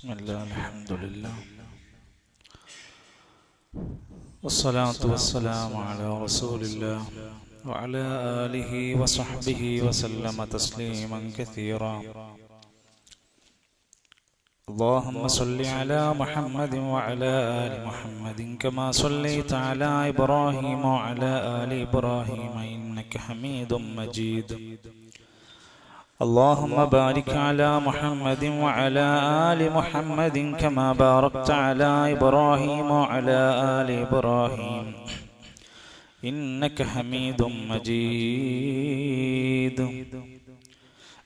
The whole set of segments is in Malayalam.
بسم الله الحمد لله والصلاة والسلام على رسول الله وعلى آله وصحبه وسلم تسليما كثيرا. اللهم صل على محمد وعلى آل محمد كما صليت على إبراهيم وعلى آل إبراهيم إنك حميد مجيد. اللهم بارك على محمد وعلى آل محمد كما باركت على إبراهيم وعلى آل إبراهيم إنك حميد مجيد.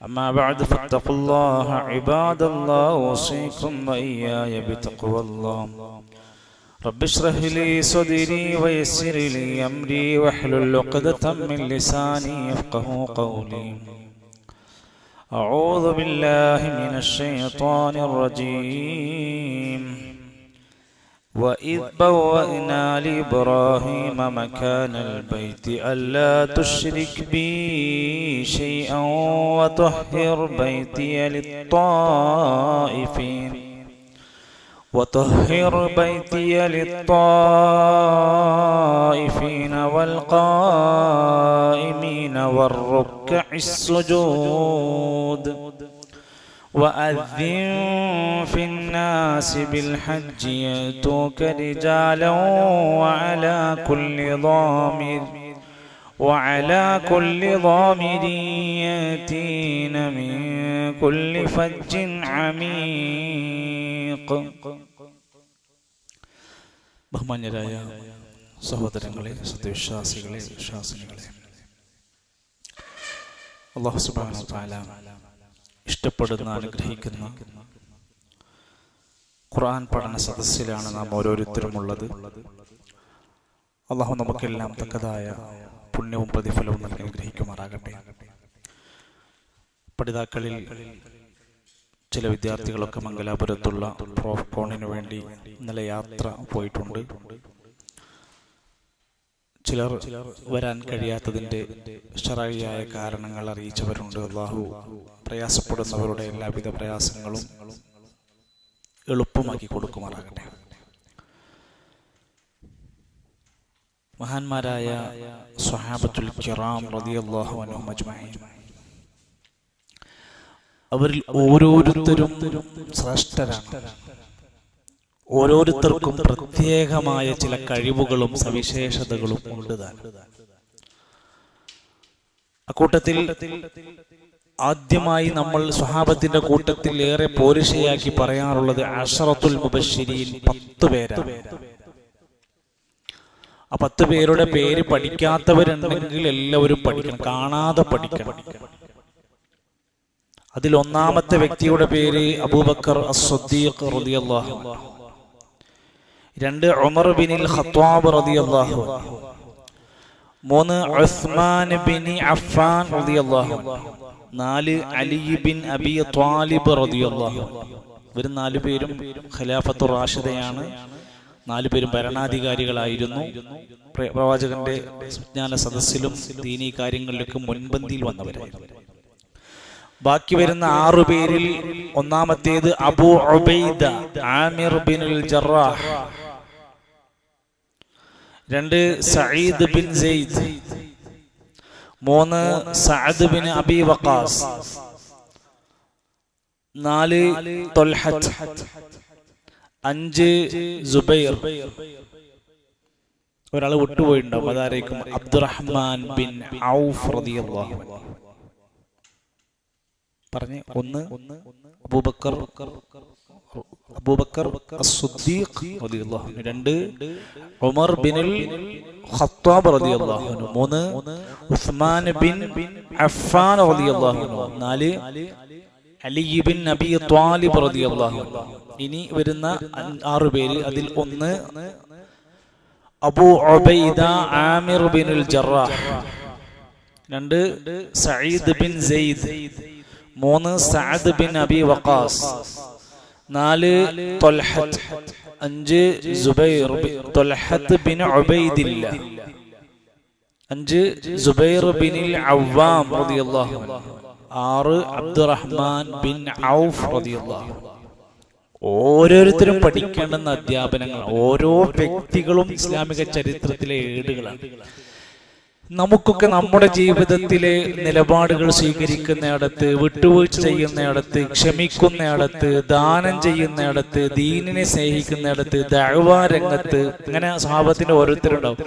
أما بعد فاتقوا الله عباد الله أوصيكم وإياي بتقوى الله. رب اشرح لي صدري ويسر لي أمري واحلل عقدة من لساني يفقهوا قولي. أعوذ بالله من الشيطان الرجيم. وإذ بوأنا لإبراهيم مكان البيت ألا تشرك بي شيئا وطهر بيتي للطائفين والقائمين والركع السجود. وأذن في الناس بالحج يأتوك رجالا وعلى كل ضامر يأتين من كل فج عميق. ബഹുമാന്യരായ സഹോദരങ്ങളെ, സത്യവിശ്വാസികളെ, വിശ്വാസിനികളെ, അല്ലാഹു സുബ്ഹാനഹു വ തആല ഇഷ്ടപ്പെടുന്ന, അനുഗ്രഹിക്കുന്ന ഖുർആൻ പഠന സദസ്സിലാണ് നാം ഓരോരുത്തരും ഉള്ളത്. അല്ലാഹു നമുക്കെല്ലാം തക്കതായ പുണ്യവും പ്രതിഫലവും നൽകി അനുഗ്രഹിക്കുമാറാകട്ടെ. പഠിതാക്കളിൽ ചില വിദ്യാർത്ഥികളൊക്കെ മംഗലാപുരത്തുള്ള പ്രോഫ്കോണിന് വേണ്ടി ഇന്നലെ യാത്ര പോയിട്ടുണ്ട്. ചിലർ വരാൻ കഴിയാത്തതിൻ്റെ ശർഈയായ കാരണങ്ങൾ അറിയിച്ചവരുണ്ട്. അല്ലാഹു പ്രയാസപ്പെടുന്നവരുടെ എല്ലാവിധ പ്രയാസങ്ങളും എളുപ്പമാക്കി കൊടുക്കുമാറാകട്ടെ. മഹാന്മാരായ സ്വഹാബത്തുൽ കിറാം റളിയല്ലാഹു അൻഹും അജ്മഈൻ, അവരിൽ ഓരോരുത്തരും ശ്രേഷ്ഠരാണ്. ഓരോരുത്തർക്കും പ്രത്യേകമായ ചില കഴിവുകളും സവിശേഷതകളും ഉണ്ട്. അക്കൂട്ടത്തിൽ ആദ്യമായി നമ്മൾ സ്വഹാബത്തിന്റെ കൂട്ടത്തിൽ ഏറെ പോരിശയാക്കി പറയാറുള്ളത് അശറത്തുൽ മുബശ്ശിരീൻ, 10 പേരാണ്. ആ 10 പേരുടെ പേര് പഠിക്കാത്തവരുണ്ടെങ്കിൽ എല്ലാവരും പഠിക്കണം, കാണാതെ പഠിക്കണം. അതിൽ ഒന്നാമത്തെ വ്യക്തിയുടെ പേര് അബൂബക്കർ അസ്-സിദ്ദീഖ് റളിയല്ലാഹു അൻഹു, 2 ഉമർ ബിനുൽ ഖത്താബ് റളിയല്ലാഹു അൻഹു, 3 ഉസ്മാൻ ബിൻ അഫ്ഫാൻ റളിയല്ലാഹു അൻഹു, 4 അലി ബിൻ അബി ത്വാലിബ് റളിയല്ലാഹു അൻഹു. ഇവർ 4 പേരും ഖിലാഫത്തുർ റാഷിദയാണ്. 4 പേരും ഭരണാധികാരികളായിരുന്നു. പ്രവാചകന്റെ വിജ്ഞാന സദസ്സിലും ദീനീ കാര്യങ്ങളിലൊക്കെ മുൻപന്തിയിൽ വന്നവരായിരുന്നു. ബാക്കി വരുന്ന 6 പേരിൽ ഒന്നാമത്തേത് Abu Ubaida Amir ബിനുൽ Jarrah, 2 Saeed bin Zaid, 3 Saad bin Abi Waqqas, 4 Talha, 5 Zubair. ഒരാൾ വിട്ടുപോയിട്ടുണ്ടാവും, അതായിരിക്കും അബ്ദുറഹ്മാൻ ബിൻ ഔഫ് റളിയല്ലാഹു അൻഹു. പറഞ്ഞ് 1 അബൂബക്കർ അസ്-സിദ്ദീഖ് റളിയല്ലാഹു അൻഹു, 2 ഉമർ ബിനുൽ ഖത്താബ് റളിയല്ലാഹു അൻഹു, 3 ഉസ്മാൻ ബിൻ അഫ്ഫാൻ റളിയല്ലാഹു അൻഹു, 4 അലി ബിൻ അബി ത്വാലിബ് റളിയല്ലാഹു അൻഹു. ഇനി വരുന്ന 6 പേര്, അതിൽ 1 Abu Ubaida Amir ബിനുൽ Jarrah, 2 Saeed bin Zaid, 3 Saad bin Abi Waqqas, 4 Talha, 5 Zubair Talha bin Ubaidillah, 5 Zubair Binul Awwam റളിയല്ലാഹു അൻഹു, 6 അബ്ദുറഹ്മാൻ ബിൻ ഔഫ് റളിയല്ലാഹു അൻഹു. ഓരോരുത്തരും പഠിക്കേണ്ടുന്ന അധ്യാപനങ്ങൾ, ഓരോ വ്യക്തികളും ഇസ്ലാമിക ചരിത്രത്തിലെ ഏടുകളാണ്. നമുക്കൊക്കെ നമ്മുടെ ജീവിതത്തിലെ നിലപാടുകൾ സ്വീകരിക്കുന്നിടത്ത്, വിട്ടുവീഴ്ച ചെയ്യുന്നിടത്ത്, ക്ഷമിക്കുന്നിടത്ത്, ദാനം ചെയ്യുന്നിടത്ത്, ദീനിനെ സ്നേഹിക്കുന്നിടത്ത്, ദഅ്വാ രംഗത്ത്, ഇങ്ങനെ സ്വഹാബത്തിന്റെ ഓരോരുത്തരുണ്ടാവും.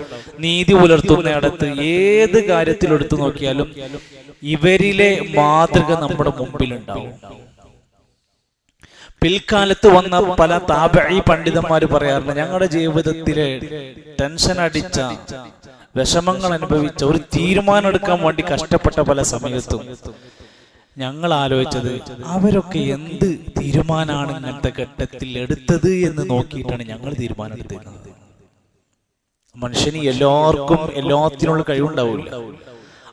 നീതി പുലർത്തുന്നിടത്ത്, ഏത് കാര്യത്തിലെടുത്തു നോക്കിയാലും ഇവരിലെ മാതൃക നമ്മുടെ മുമ്പിലുണ്ടാവും. പിൽക്കാലത്ത് വന്ന പല താബഈ പണ്ഡിതന്മാർ പറയാറുണ്ട്, ഞങ്ങളുടെ ജീവിതത്തിലെ ടെൻഷൻ അടിച്ച, വിഷമങ്ങൾ അനുഭവിച്ച, ഒരു തീരുമാനം എടുക്കാൻ വേണ്ടി കഷ്ടപ്പെട്ട പല സമയത്തും ഞങ്ങൾ ആലോചിച്ചത് അവരൊക്കെ എന്ത് തീരുമാനമാണ് ഇങ്ങനത്തെ ഘട്ടത്തിൽ എടുത്തത് എന്ന് നോക്കിയിട്ടാണ് ഞങ്ങൾ തീരുമാനം എടുത്തിരുന്നത്. മനുഷ്യന് എല്ലാവർക്കും എല്ലാത്തിനുള്ള കഴിവുണ്ടാവില്ല.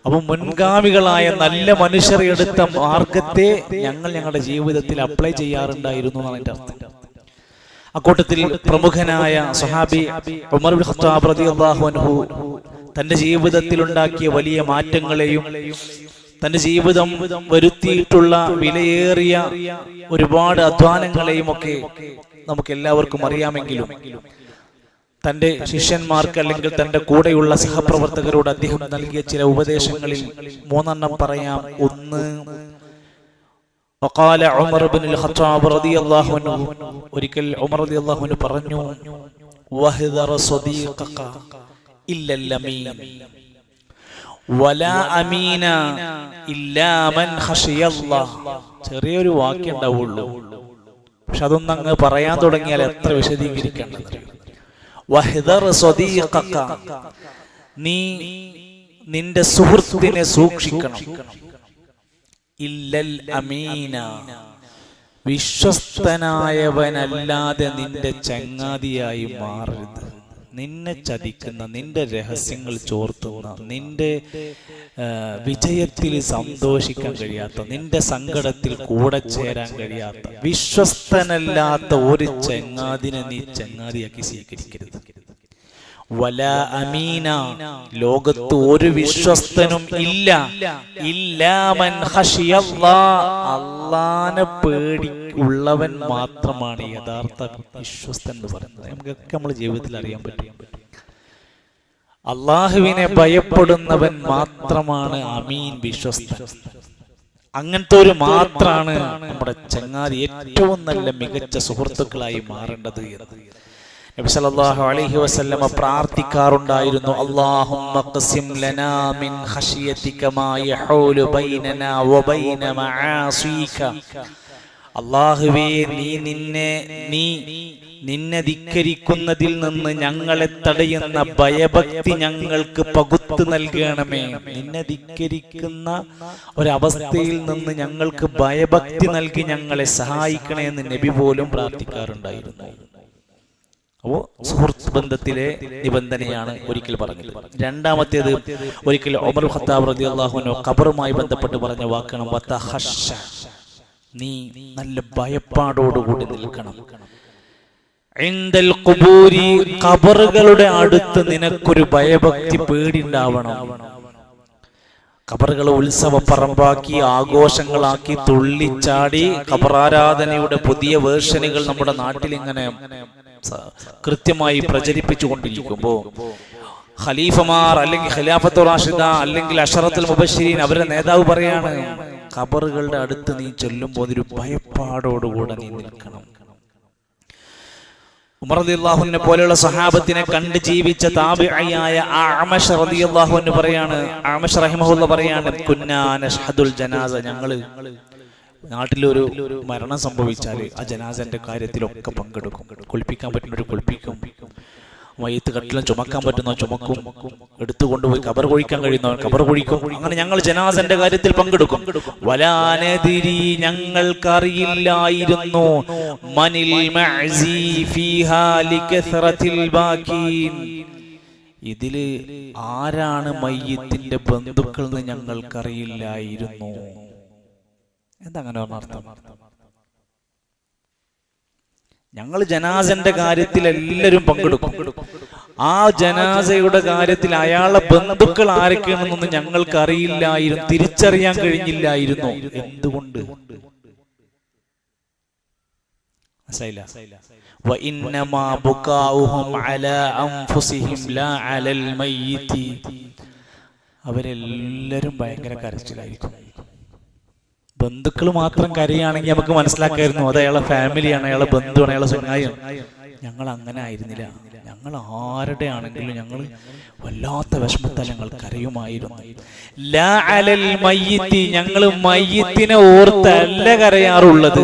അപ്പൊ മുൻഗാമികളായ നല്ല മനുഷ്യർ എടുത്ത മാർഗത്തെ ഞങ്ങൾ ഞങ്ങളുടെ ജീവിതത്തിൽ അപ്ലൈ ചെയ്യാറുണ്ടായിരുന്നു എന്നാണ് എൻ്റെ അർത്ഥം. അക്കൂട്ടത്തിൽ പ്രമുഖനായ സ്വഹാബി ഉമർ ഇബ്നു ഖത്താബ് റളിയല്ലാഹു അൻഹു തന്റെ ജീവിതത്തിൽ ഉണ്ടാക്കിയ വലിയ മാറ്റങ്ങളെയും തന്റെ ജീവിതം വരുത്തിയിട്ടുള്ള വിലയേറിയ ഒരുപാട് അധ്വാനങ്ങളെയും ഒക്കെ നമുക്ക് എല്ലാവർക്കും അറിയാമെങ്കിലും തന്റെ ശിഷ്യന്മാർക്ക് അല്ലെങ്കിൽ തന്റെ കൂടെയുള്ള സഹപ്രവർത്തകരോട് അദ്ദേഹം നൽകിയ ചില ഉപദേശങ്ങളിൽ 3 പറയാം. ഒന്ന്, وقال عمر بن الخطاب رضي الله عنه, ഒരിക്കൽ ഉമർ റളിയല്ലാഹു അൻഹു പറഞ്ഞു, വഹദറ സ്വദീഖക ഇല്ല ലമീൻ വലാ അമീന ഇല്ലാ മൻ ഖശിയല്ലാഹ്. ചെറിയൊരു വാക്യം ഉണ്ടാവുള്ളൂ, പക്ഷെ അതൊന്നും അങ്ങ് പറയാൻ തുടങ്ങിയാൽ എത്ര വിശദീകരിക്കേണ്ടത്. വഹദറ സ്വദീഖക, നീ നിന്റെ സുഹൃത്തിനെ സൂക്ഷിക്കണം. ഇല്ലൽ അമീന, വിശ്വസ്തനായവനല്ലാതെ നിന്റെ ചങ്ങാതിയായി മാറരുത്. നിന്നെ ചതിക്കുന്ന, നിന്റെ രഹസ്യങ്ങൾ ചോർത്തുന്ന, നിന്റെ വിജയത്തിൽ സന്തോഷിക്കാൻ കഴിയാത്ത, നിന്റെ സങ്കടത്തിൽ കൂടെ ചേരാൻ കഴിയാത്ത, വിശ്വസ്തനല്ലാത്ത ഒരു ചങ്ങാതിനെ നീ ചങ്ങാതിയാക്കി സ്വീകരിക്കരുത്. വലാ അമീന, ലോകത്ത് ഒരു വിശ്വസ്തനും ഇല്ല, ഇല്ലാ മൻ ഖശിയല്ലാഹ്, അല്ലാഹനെ പേടി ഉള്ളവൻ മാത്രമാണ് യഥാർത്ഥ വിശ്വസ്തൻ എന്ന് പറയുന്നത്. നമുക്കൊക്കെ നമ്മുടെ ജീവിതത്തിൽ അറിയാൻ പറ്റും. അള്ളാഹുവിനെ ഭയപ്പെടുന്നവൻ മാത്രമാണ് അമീൻ, വിശ്വസ്തൻ. അങ്ങനത്തെ ഒരു മാത്രമാണ് നമ്മുടെ ചങ്ങാതി ഏറ്റവും നല്ല മികച്ച സുഹൃത്തുക്കളായി മാറേണ്ടത് എന്ന് നബി സല്ലല്ലാഹു അലൈഹി വസല്ലമ പ്രാർത്ഥിക്കാറുണ്ടായിരുന്നു. അല്ലാഹുമ്മ ഖസിം ലനാ മിൻ ഖശിയതിക മാ യഹൂലു ബൈനനാ വബൈന മആസീക. അല്ലാഹുവേ, നിന്നെ ധിക്കരിക്കുന്നതിൽ നിന്ന് ഞങ്ങളെ തടയുന്ന ഭയഭക്തി ഞങ്ങൾക്ക് പകുത്തു നൽകണമേ. നിന്നെ ധിക്കരിക്കുന്ന ഒരവസ്ഥയിൽ നിന്ന് ഞങ്ങൾക്ക് ഭയഭക്തി നൽകി ഞങ്ങളെ സഹായിക്കണേ എന്ന് നബി പോലും പ്രാർത്ഥിക്കാറുണ്ടായിരുന്നു. അപ്പോ സുഹൃത്ത് ബന്ധത്തിലെ നിബന്ധനയാണ് ഒരിക്കൽ പറഞ്ഞത്. രണ്ടാമത്തേത്, ഒരിക്കൽ ഉമർ ഖത്താബ് റളിയല്ലാഹു അൻഹു ഖബറുമായി ബന്ധപ്പെട്ട് പറഞ്ഞ വാക്കാണ് വതഖശ, നീ നല്ല ഭയപ്പാടോടുകൂടി നിൽക്കണം. ഇൻദൽ ഖുബൂരി, ഖബറുകളുടെ അടുത്ത് നിനക്കൊരു ഭയഭക്തി, പേടി ഉണ്ടാവണം. ഖബറുകൾ ഉത്സവ പറമ്പാക്കി, ആഘോഷങ്ങളാക്കി, തുള്ളിച്ചാടി ഖബറാരാധനയുടെ പുതിയ വേർഷനുകൾ നമ്മുടെ നാട്ടിൽ ഇങ്ങനെ കൃത്യമായി പ്രചരിപ്പിച്ചു കൊണ്ടിരിക്കുമ്പോ ഖലീഫമാർ അല്ലെങ്കിൽ ഖിലാഫത്തുർ റാഷിദ അല്ലെങ്കിൽ അശറത്തുൽ മുബശ്ശിരീൻ അവരുടെ നേതാവ് പറയാണ്, ഖബറുകളുടെ അടുത്ത് നീ ചെല്ലുമ്പോൾ ഒരു ഭയപ്പാടോടുകൂടെ നീ നിൽക്കണം. ഉമർ റളിയല്ലാഹു അൻഹു പോലെയുള്ള സഹാബത്തിനെ കണ്ട് ജീവിച്ച താബിഈയായ അഅ്മശ് റളിയല്ലാഹു അൻഹു പറയാണ്, അഅ്മശ് റഹിമഹുല്ലാഹ് പറയാണ്, കുന്നാ നഷ്ഹദുൽ ജനാസ, ഞങ്ങള് നാട്ടിലൊരു മരണം സംഭവിച്ചാൽ ആ ജനാസന്റെ കാര്യത്തിലൊക്കെ പങ്കെടുക്കും. കുളിപ്പിക്കാൻ പറ്റുന്നവർ കുളിപ്പിക്കും, മയ്യത്ത് കട്ടിലും ചുമക്കാൻ പറ്റുന്ന ചുമക്കും, എടുത്തുകൊണ്ടുപോയി ഖബർ കുഴിക്കാൻ കഴിയുന്നവൻ ഖബർ കുഴിക്കും. അങ്ങനെ ഞങ്ങൾ ജനാസന്റെ കാര്യത്തിൽ പങ്കെടുക്കും. വലാനദിരി, ഞങ്ങൾക്കറിയില്ലായിരുന്നു, മനിൽ മഅസി ഫീഹാ ലികസ്റത്തിൽ ബാകീൻ, ഇതില് ആരാണ് മയ്യത്തിന്റെ ബന്ധുക്കൾ എന്ന് ഞങ്ങൾക്കറിയില്ലായിരുന്നു. എന്താ അങ്ങനെ അർത്ഥം? ഞങ്ങൾ ജനാസന്റെ കാര്യത്തിൽ എല്ലാവരും പങ്കെടുക്കും. ആ ജനാസയുടെ കാര്യത്തിൽ അയാളെ ബന്ധുക്കൾ ആരൊക്കെയാണെന്നൊന്നും ഞങ്ങൾക്ക് അറിയില്ലായിരുന്നു, തിരിച്ചറിയാൻ കഴിഞ്ഞില്ലായിരുന്നു. എന്തുകൊണ്ട്? വഇന്നമാ ബുകാഉഹും അലാ അൻഫുസിഹിം ലാ അലൽ മയ്യിതി. അവരെല്ലാവരും ഭയങ്കര കരച്ചിലായിരിക്കും. ബന്ധുക്കൾ മാത്രം കരയുകയാണെങ്കിൽ നമുക്ക് മനസ്സിലാക്കായിരുന്നു അത് അയാളെ ഫാമിലിയാണ്, അയാളെ ബന്ധുവാണ്, അയാളെ ചങ്ങായിയാണ്. ഞങ്ങൾ അങ്ങനെ ആയിരുന്നില്ല. ഞങ്ങൾ ആരുടെ ആണെങ്കിലും ഞങ്ങൾ വല്ലാത്ത വിഷമത്താൽ ഞങ്ങൾ കരയുമായിരുന്നു. ലാ അലൽ മയ്യിത്തി, ഞങ്ങൾ മയ്യിത്തിനെ ഓർത്തല്ല കരയാറുള്ളത്,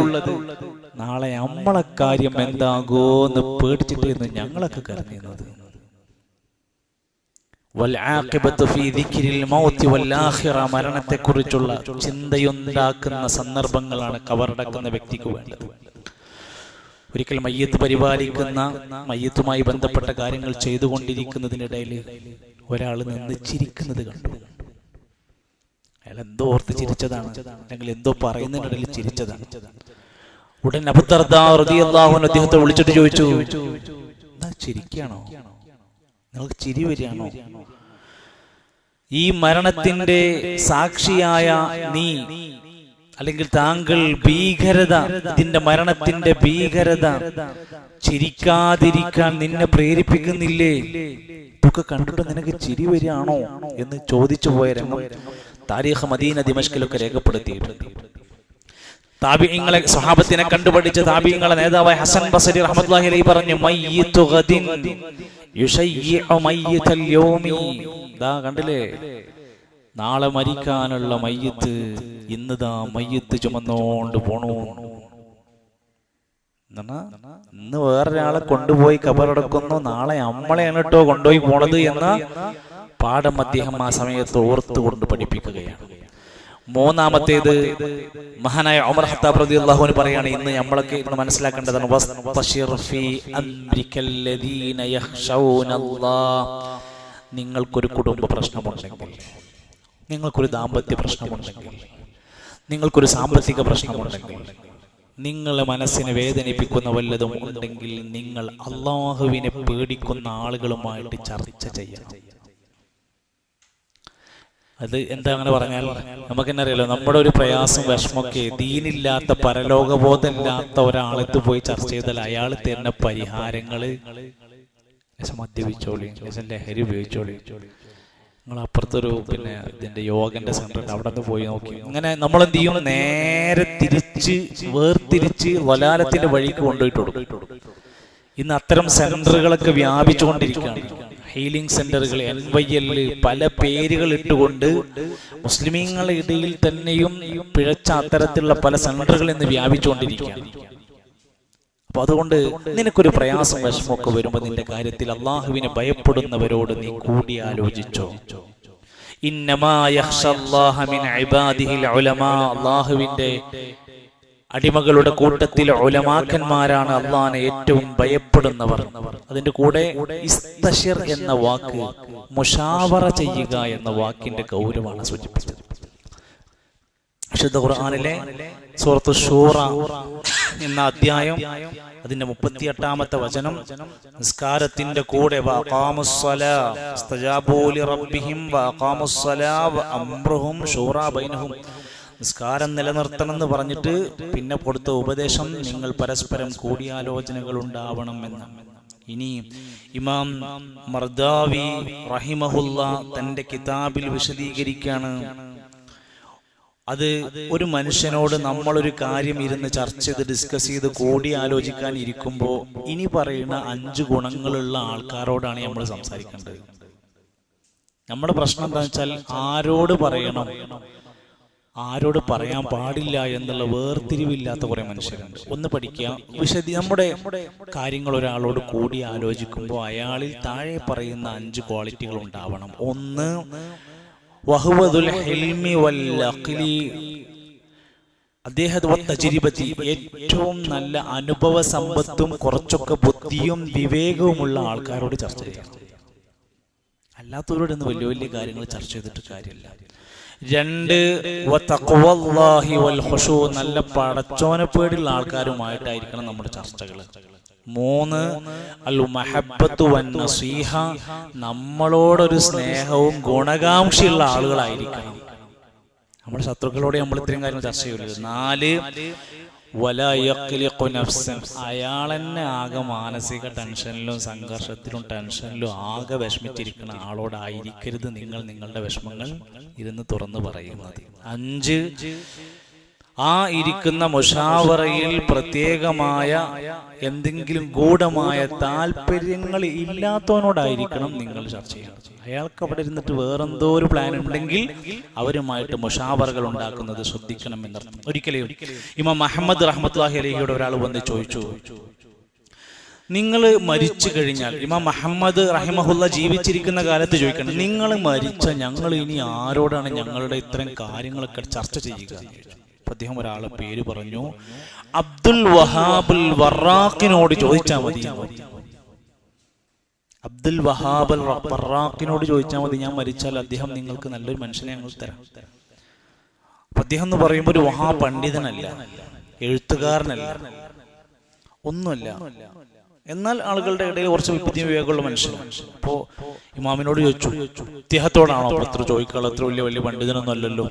നാളെ നമ്മളെ കാര്യം എന്താകോന്ന് പേടിച്ചിട്ടായിരുന്നു ഞങ്ങളൊക്കെ കരഞ്ഞിരുന്നത്. മരണത്തെക്കുറിച്ചുള്ള ചിന്തയുണ്ടാക്കുന്ന സന്ദർഭങ്ങളാണ് കബറടക്കുന്ന വ്യക്തിക്ക് വേണ്ടത്. ഒരിക്കൽ മയ്യത്ത് പരിപാലിക്കുന്ന, മയ്യത്തുമായി ബന്ധപ്പെട്ട കാര്യങ്ങൾ ചെയ്തുകൊണ്ടിരിക്കുന്നതിനിടയിൽ ഒരാൾ നിന്ന് ചിരിക്കുന്നത് കണ്ടു. അയാൾ എന്തോ ഓർത്ത് ചിരിച്ചതാണ്, അല്ലെങ്കിൽ എന്തോ പറയുന്നതിനിടയിൽ ചിരിച്ചതാണ്. ഉടൻ അബൂ ദർദാ റളിയല്ലാഹു അൻഹു അദ്ദേഹത്തെ വിളിച്ചിട്ട് ചോദിച്ചു, എന്താ ചിരിക്കുകയാണോ, നിങ്ങൾക്ക് ചിരി വരികയാണോ? ഈ മരണത്തിന്റെ സാക്ഷിയായ നീ, അല്ലെങ്കിൽ താങ്കൾ ഭീകരത, ഇതിന്റെ മരണത്തിന്റെ ഭീകരത ചിരിക്കാതിരിക്കാൻ നിന്നെ പ്രേരിപ്പിക്കുന്നില്ലേ? ഇതൊക്കെ കണ്ടിട്ട് നിനക്ക് ചിരി വരികയാണോ എന്ന് ചോദിച്ചു പോയ രംഗം താരീഖ് മദീന ദിമഷ്കിലൊക്കെ രേഖപ്പെടുത്തിയിട്ടുണ്ട്. താബിഈങ്ങളെ, സ്വഹാബത്തിനെ കണ്ടുപഠിച്ച താബിഈങ്ങളെ നേതാവായ ഹസൻ ബസരി റഹ്മത്തുള്ളാഹി അലൈഹി പറഞ്ഞു, മയ്യിതു ഗദിൻ യുശയ്യിഉ മയ്യിതൽ യൗമി. ദാ കണ്ടില്ലേ, നാളെ മരിക്കാനുള്ള മയ്യത്ത് ഇന്നതാ മയ്യത്ത് ചുമന്നോണ്ട് പോണു. ഇന്ന് വേറൊരാളെ കൊണ്ടുപോയി കബറടക്കുന്നു, നാളെ നമ്മളെയാണ് കേട്ടോ കൊണ്ടുപോയി പോണത് എന്ന പാഠം അദ്ദേഹം ആ സമയത്ത് ഓർത്തുകൊണ്ട് പഠിപ്പിക്കുകയാണ്. മൂന്നാമത്തേത് മഹാനായ ഉമർ ഖത്താബ് റളിയല്ലാഹു അൻഹു പറയാണ്, ഇന്ന് നമ്മളൊക്കെ മനസ്സിലാക്കേണ്ടതാണ്, വസ്തശിർ ഫീ അംരികല്ലദീന യഖ്ശൗനല്ലാഹ്. നിങ്ങൾക്കൊരു കുടുംബ പ്രശ്നമുണ്ടെങ്കിൽ, നിങ്ങൾക്കൊരു ദാമ്പത്യ പ്രശ്നമുണ്ടെങ്കിൽ, നിങ്ങൾക്കൊരു സാമ്പത്തിക പ്രശ്നമുണ്ടെങ്കിൽ, നിങ്ങളെ മനസ്സിനെ വേദനിപ്പിക്കുന്ന വല്ലതും ഉണ്ടെങ്കിൽ നിങ്ങൾ അള്ളാഹുവിനെ പേടിക്കുന്ന ആളുകളുമായിട്ട് ചർച്ച ചെയ്യണം. അത് എന്താ അങ്ങനെ പറഞ്ഞാൽ നമുക്കെന്നെ അറിയാലോ, നമ്മുടെ ഒരു പ്രയാസം വിഷമൊക്കെ ദീനില്ലാത്ത, പരലോകബോധമില്ലാത്ത ഒരാളത്ത് പോയി ചർച്ച ചെയ്താൽ അയാൾ തരുന്ന പരിഹാരങ്ങള് മദ്യപിച്ചോളി, ലഹരി ഉപയോഗിച്ചോളി, നിങ്ങൾ അപ്പുറത്തൊരു ഇതിന്റെ യോഗന്റെ സെന്റർ അവിടെ നിന്ന് പോയി നോക്കി, ഇങ്ങനെ നമ്മൾ എന്ത് ചെയ്യും, നേരെ തിരിച്ച് വേർതിരിച്ച് വലാലത്തിന്റെ വഴിക്ക് കൊണ്ടുപോയിട്ട് കൊടുക്കും. ഇന്ന് അത്തരം സെന്ററുകളൊക്കെ വ്യാപിച്ചുകൊണ്ടിരിക്കുകയാണ്. ഹീലിംഗ് സെന്ററുകൾ, NYL, പല പേരുകൾ ഇട്ടുകൊണ്ട് മുസ്ലിമീങ്ങളുടെ ഇടയിൽ തന്നെയും പിഴച്ച അത്തരത്തിലുള്ള പല സെന്ററുകൾ ഇന്ന് വ്യാപിച്ചുകൊണ്ടിരിക്കുകയാണ്. അപ്പൊ അതുകൊണ്ട് നിനക്കൊരു പ്രയാസം വിഷമമൊക്കെ വരുമ്പോൾ നിന്റെ കാര്യത്തിൽ അള്ളാഹുവിനെ ഭയപ്പെടുന്നവരോട് നീ കൂടി ആലോചിച്ചോ. ഇന്നമാ യഖ്ശല്ലാഹ മിൻ ഇബാദിഹിൽ ഉലമാ. അള്ളാഹുവിന്റെ അടിമകളുടെ കൂട്ടത്തിൽ ഉലമാക്കന്മാരാണ് അള്ളാഹിനെ ഏറ്റവും ഭയപ്പെടുന്നവർ. അതിന്റെ കൂടെ ഇസ്തശിർ എന്ന വാക്ക് മുശാവറ ചെയ്യുക എന്ന വാക്കിന്റെ ഗൗരവമാണ് സൂചിപ്പിച്ചത്. വിശുദ്ധ ഖുർആനിലെ സൂറത്തു ശൂറ എന്ന അധ്യായം അതിന്റെ 38-ാമത്തെ വചനം, നിസ്കാരത്തിന്റെ കൂടെ നിസ്കാരം നിലനിർത്തണം എന്ന് പറഞ്ഞിട്ട് പിന്നെ കൊടുത്ത ഉപദേശം നിങ്ങൾ പരസ്പരം കൂടിയാലോചനകൾ ഉണ്ടാവണം എന്ന്. ഇനി ഇമാം മർദാവി റഹിമഹുല്ല തന്റെ കിതാബിൽ വിശദീകരിക്കുകയാണ്, അത് ഒരു മനുഷ്യനോട് നമ്മളൊരു കാര്യം ഇരുന്ന് ചർച്ച ചെയ്ത് ഡിസ്കസ് ചെയ്ത് കൂടി ആലോചിക്കാൻ ഇരിക്കുമ്പോൾ ഇനി പറയുന്ന 5 ഗുണങ്ങളുള്ള ആൾക്കാരോടാണ് നമ്മൾ സംസാരിക്കേണ്ടത്. നമ്മുടെ പ്രശ്നം എന്താണെന്ന് വെച്ചാൽ ആരോട് പറയണം, ആരോട് പറയാൻ പാടില്ല എന്നുള്ള വേർതിരിവില്ലാത്ത കുറെ മനുഷ്യരുണ്ട്. ഒന്ന് പഠിക്കുക, നമ്മുടെ കാര്യങ്ങൾ ഒരാളോട് കൂടി ആലോചിക്കുമ്പോൾ അയാളിൽ താഴെ പറയുന്ന 5 ക്വാളിറ്റികൾ ഉണ്ടാവണം. ഒന്ന്, വഹുവദുൽ ഹിൽമി വൽ അഖ്ലി. അദ്ദേഹത്തെ ഏറ്റവും നല്ല അനുഭവ സമ്പത്തും കുറച്ചൊക്കെ ബുദ്ധിയും വിവേകവുമുള്ള ആൾക്കാരോട് ചർച്ച ചെയ്യണം. അല്ലാത്തവരോട് ഇന്ന് വലിയ വലിയ കാര്യങ്ങൾ ചർച്ച ചെയ്തിട്ട് കാര്യമില്ല. 2, വതഖ്വല്ലാഹി വൽ ഖുശൂ. നല്ല പടച്ചോനെ പേടിയുള്ള ആൾക്കാരുമായിട്ടായിരിക്കണം നമ്മുടെ ചർച്ചകൾ. 3, അൽ മഹബ്ബത്തു വൻ നസീഹ. നമ്മളോടൊരു സ്നേഹവും ഗുണകാംക്ഷയുള്ള ആളുകളായിരിക്കണം. നമ്മുടെ ശത്രുക്കളോട് നമ്മൾ ഇത്രയും കാര്യങ്ങൾ ചർച്ച ചെയ്യില്ല. 4, വലാ യഖ്ലിഖു നഫ്സൻ, അയാളെന്നെ ആകെ മാനസിക ടെൻഷനിലും സംഘർഷത്തിലും ടെൻഷനിലും ആകെ വിഷമിച്ചിരിക്കുന്ന ആളോടായിരിക്കരുത് നിങ്ങൾ നിങ്ങളുടെ വിഷമങ്ങൾ ഇരുന്ന് തുറന്നു പറയുന്നത്. 5, ആ ഇരിക്കുന്ന മുഷാവറയിൽ പ്രത്യേകമായ എന്തെങ്കിലും ഗൂഢമായ താല്പര്യങ്ങൾ ഇല്ലാത്തവനോടായിരിക്കണം നിങ്ങൾ ചർച്ച ചെയ്യണം. അയാൾക്ക് അവിടെ ഇരുന്നിട്ട് വേറെന്തോ ഒരു പ്ലാൻ ഉണ്ടെങ്കിൽ അവരുമായിട്ട് മുഷാവറകൾ ഉണ്ടാക്കുന്നത് ശ്രദ്ധിക്കണം എന്നർത്ഥം. ഒരിക്കലും ഇമാം അഹ്മദ് റഹ്മത്തുള്ളാഹി അലൈഹിയോട് ഒരാൾ വന്ന് ചോദിച്ചു, നിങ്ങൾ മരിച്ചു കഴിഞ്ഞാൽ, ഇമാം മുഹമ്മദ് റഹിമഹുല്ല ജീവിച്ചിരിക്കുന്ന കാലത്ത് ചോദിക്കണം, നിങ്ങൾ മരിച്ച ഞങ്ങൾ ഇനി ആരോടാണ് ഞങ്ങളുടെ ഇത്തരം കാര്യങ്ങളൊക്കെ ചർച്ച ചെയ്യുക? അദ്ദേഹം ഒരാളെ പേര് പറഞ്ഞു, അബ്ദുൽ വഹാബുൽ വറാഖിനോട് ചോദിച്ചാൽ മതി. അബ്ദുൽ വഹാബുൽ വറാഖിനോട് ചോദിച്ചാൽ മതി, ഞാൻ മരിച്ചാൽ അദ്ദേഹം നിങ്ങൾക്ക് നല്ലൊരു മനുഷ്യനെ ഞങ്ങൾ തരാം. അപ്പൊ അദ്ദേഹം എന്ന് പറയുമ്പോൾ ഒരു മഹാ പണ്ഡിതനല്ല, എഴുത്തുകാരനല്ല, ഒന്നുമല്ല, എന്നാൽ ആളുകളുടെ ഇടയിൽ കുറച്ച് വിദ്യ വിവേകമുള്ള മനുഷ്യനാണ്. അപ്പോ ഇമാമിനോട് ചോദിച്ചു, ഇദ്ദേഹത്തോടാണോ അത്ര ചോദിക്കാനുള്ള, അത്ര വലിയ പണ്ഡിതനൊന്നും അല്ലല്ലോ.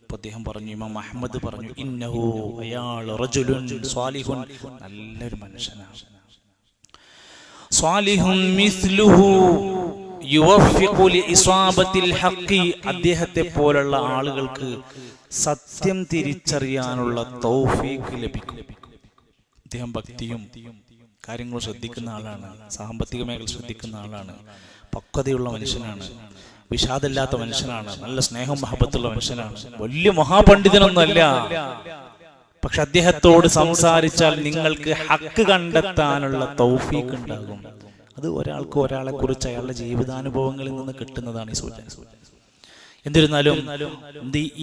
അപ്പൊ അദ്ദേഹം പറഞ്ഞു, ഇമാം അഹ്മദ് പറഞ്ഞു, ഇന്നഹു, അയാൾ റജുലുൻ സ്വാലിഹുൻ, നല്ലൊരു മനുഷ്യനാണ്. സ്വാലിഹുൻ മിസ്ലുഹു യുവഫിഖു ലിഇസാബത്തിൽ ഹഖി, അദ്ദേഹത്തെ പോലുള്ള ആളുകൾക്ക് സത്യം തിരിച്ചറിയാനുള്ള തൗഫീഖ് ലഭിക്കും. അദ്ദേഹം ഭക്തിയും കാര്യങ്ങളും ശ്രദ്ധിക്കുന്ന ആളാണ്, സാമ്പത്തിക മേഖല ശ്രദ്ധിക്കുന്ന ആളാണ്, പക്വതയുള്ള മനുഷ്യനാണ്, വിഷാദമില്ലാത്ത മനുഷ്യനാണ്, നല്ല സ്നേഹം മഹബത്തുള്ള മനുഷ്യനാണ്, വലിയ മഹാപണ്ഡിതനൊന്നുമല്ല. പക്ഷെ അദ്ദേഹത്തോട് സംസാരിച്ചാൽ നിങ്ങൾക്ക് ഹക്ക് കണ്ടെത്താനുള്ള തൗഫീഖ് ഉണ്ടാകും. അത് ഒരാൾക്ക് ഒരാളെ കുറിച്ച് അയാളുടെ ജീവിതാനുഭവങ്ങളിൽ നിന്ന് കിട്ടുന്നതാണ് ഈ സൂചന. എന്നിരുന്നാലും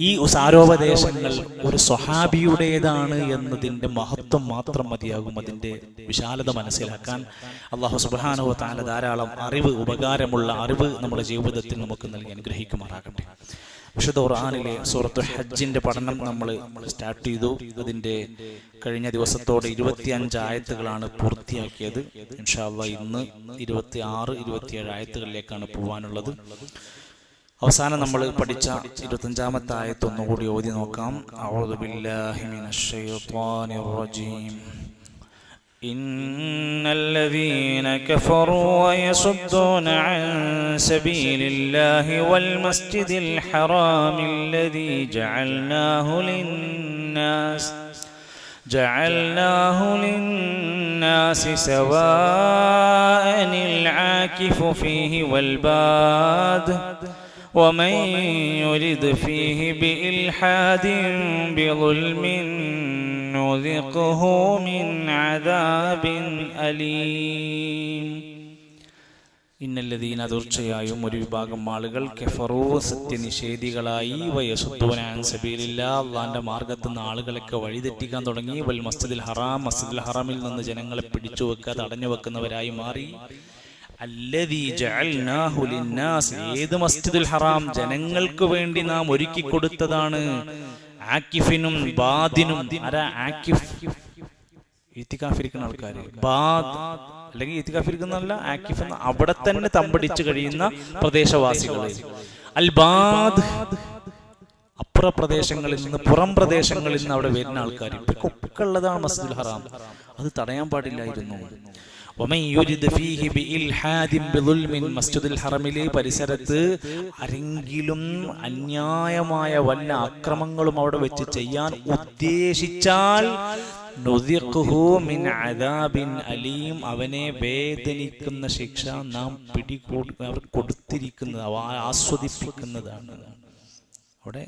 ഈ സാരോപദേശങ്ങൾ ഒരു സ്വഹാബിയുടേതാണ് എന്നതിൻ്റെ മഹത്വം മാത്രം മതിയാകും അതിൻ്റെ വിശാലത മനസ്സിലാക്കാൻ. അല്ലാഹു സുബ്ഹാനഹു വ തആല ധാരാളം അറിവ്, ഉപകാരമുള്ള അറിവ് നമ്മുടെ ജീവിതത്തിൽ നമുക്ക് നൽകി അനുഗ്രഹിക്കുമാറാകട്ടെ. വിശുദ്ധ ഖുർആനിലെ സൂറത്തുൽ ഹജ്ജിന്റെ പഠനം നമ്മൾ സ്റ്റാർട്ട് ചെയ്തു. അതിന്റെ കഴിഞ്ഞ ദിവസത്തോടെ 25 ആയത്തുകളാണ് പൂർത്തിയാക്കിയത്. ഇൻഷാ അല്ലാഹ് ഇന്ന് 26, 27 ആയത്തുകളിലേക്കാണ് പോവാനുള്ളത്. അവസാനം നമ്മൾ പഠിച്ച 25ാമത്തെ ആയത്ത് ഒന്നുകൂടി ഓതി നോക്കാം. അഊദു ബില്ലാഹി മിനശ് ശൈത്വാനിർ റജീം. ഇന്നല്ലദീന കഫറൂ വയസുദ്ദൂന അൻ സബീലില്ലാഹി വൽ മസ്ജിദിൽ ഹറാമില്ലദീ ജഅൽനാഹു ലിന്നാസി സവാഅനിൽ ആകിഫു ഫീഹി വൽ ബാദ് ومن يرد فيه بإلحاد بظلم نذقه من عذاب أليم. ഇന്നല്ലദീന, തീർച്ചയായും ഒരു വിഭാഗം ആളുകൾ, കഫറൂ, സത്യനിഷേധികളായി, വയസുദ്ദൂന അൻ സബീലില്ലാഹ്, അല്ലാഹുവിന്റെ മാർഗ്ഗത്തിൽ നിന്ന് ആളുകളൊക്കെ വഴിതെറ്റിക്കാൻ തുടങ്ങി, വൽ മസ്ജിദിൽ ഹറാം, മസ്ജിദുൽ ഹറാമിൽ നിന്ന് ജനങ്ങളെ പിടിച്ചു വെക്കുക, തടഞ്ഞു വെക്കുന്നവരായി മാറി. അല്ലദീ ജഅൽനാഹു ലിന്നാസ്, ഏത് മസ്ജിദുൽ ഹറാം ജനങ്ങൾക്ക് വേണ്ടി നാം ഒരുക്കി കൊടുത്തതാണ്. ആകിഫിനും ബാദിനും, ആരാ ആകിഫ്? ഇത്തികാഫിരിക്കുന്ന ആൾക്കാർ. ബാദ് അല്ലെങ്കിൽ ഇത്തികാഫിരിക്കുന്നല്ല, ആകിഫ് എന്ന അവിടെ തന്നെ തമ്പടിച്ചു കഴിയുന്ന പ്രദേശവാസികൾ. അൽ ബാദ്, അപ്പുറ പ്രദേശങ്ങളിൽ നിന്ന്, പുറം പ്രദേശങ്ങളിൽ നിന്ന് അവിടെ വരുന്ന ആൾക്കാർ. ഇവർക്കൊക്കെ ഉള്ളതാണ് മസ്ജിദുൽ ഹറാം. അത് തടയാൻ പാടില്ലായിരുന്നു. മസ്ജിദുൽ ഹറമിലെ പരിസരത്ത് ആരെങ്കിലും അന്യായമായ വല്ല അക്രമങ്ങളും അവിടെ വെച്ച് ചെയ്യാൻ ഉദ്ദേശിച്ചാൽ അലീം, അവനെ വേദനിക്കുന്ന ശിക്ഷ നാം കൊടുത്തിരിക്കുന്നത്, ആസ്വദിപ്പിക്കുന്നതാണ്. അവിടെ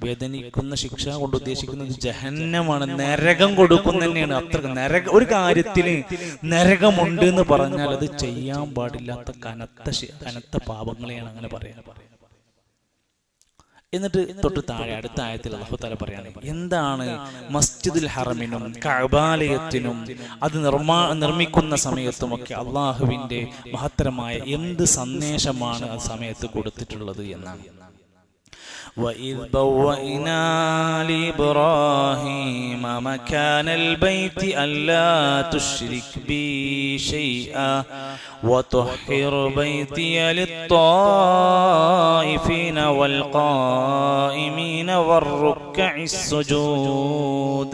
വേദനിക്കുന്ന ശിക്ഷ കൊണ്ട് ഉദ്ദേശിക്കുന്നത് ജഹന്നമാണ്, നരകം കൊടുക്കും തന്നെയാണ്. അത്ര ഒരു കാര്യത്തിന് നരകമുണ്ട് എന്ന് പറഞ്ഞാൽ അത് ചെയ്യാൻ പാടില്ലാത്ത കനത്ത പാപങ്ങളെയാണ് അങ്ങനെ പറയാൻ. എന്നിട്ട് തൊട്ട് താഴെ അടുത്ത ആയത്തിൽ അല്ലാഹു തആല പറയാണ്, എന്താണ് മസ്ജിദുൽ ഹറമിനും കഅബാലയത്തിനും അത് നിർമ്മിക്കുന്ന സമയത്തുമൊക്കെ അള്ളാഹുവിന്റെ മഹത്തരമായ എന്ത് സന്ദേശമാണ് ആ സമയത്ത് കൊടുത്തിട്ടുള്ളത് എന്നാണ്. وَإِذْ بَوَّأْنَا لِإِبْرَاهِيمَ مَكَانَ الْبَيْتِ أَلَّا تُشْرِكْ بِي شَيْئًا وَطَهِّرْ بَيْتِيَ لِلطَّائِفِينَ وَالْقَائِمِينَ وَالرُّكَّعِ السُّجُودِ.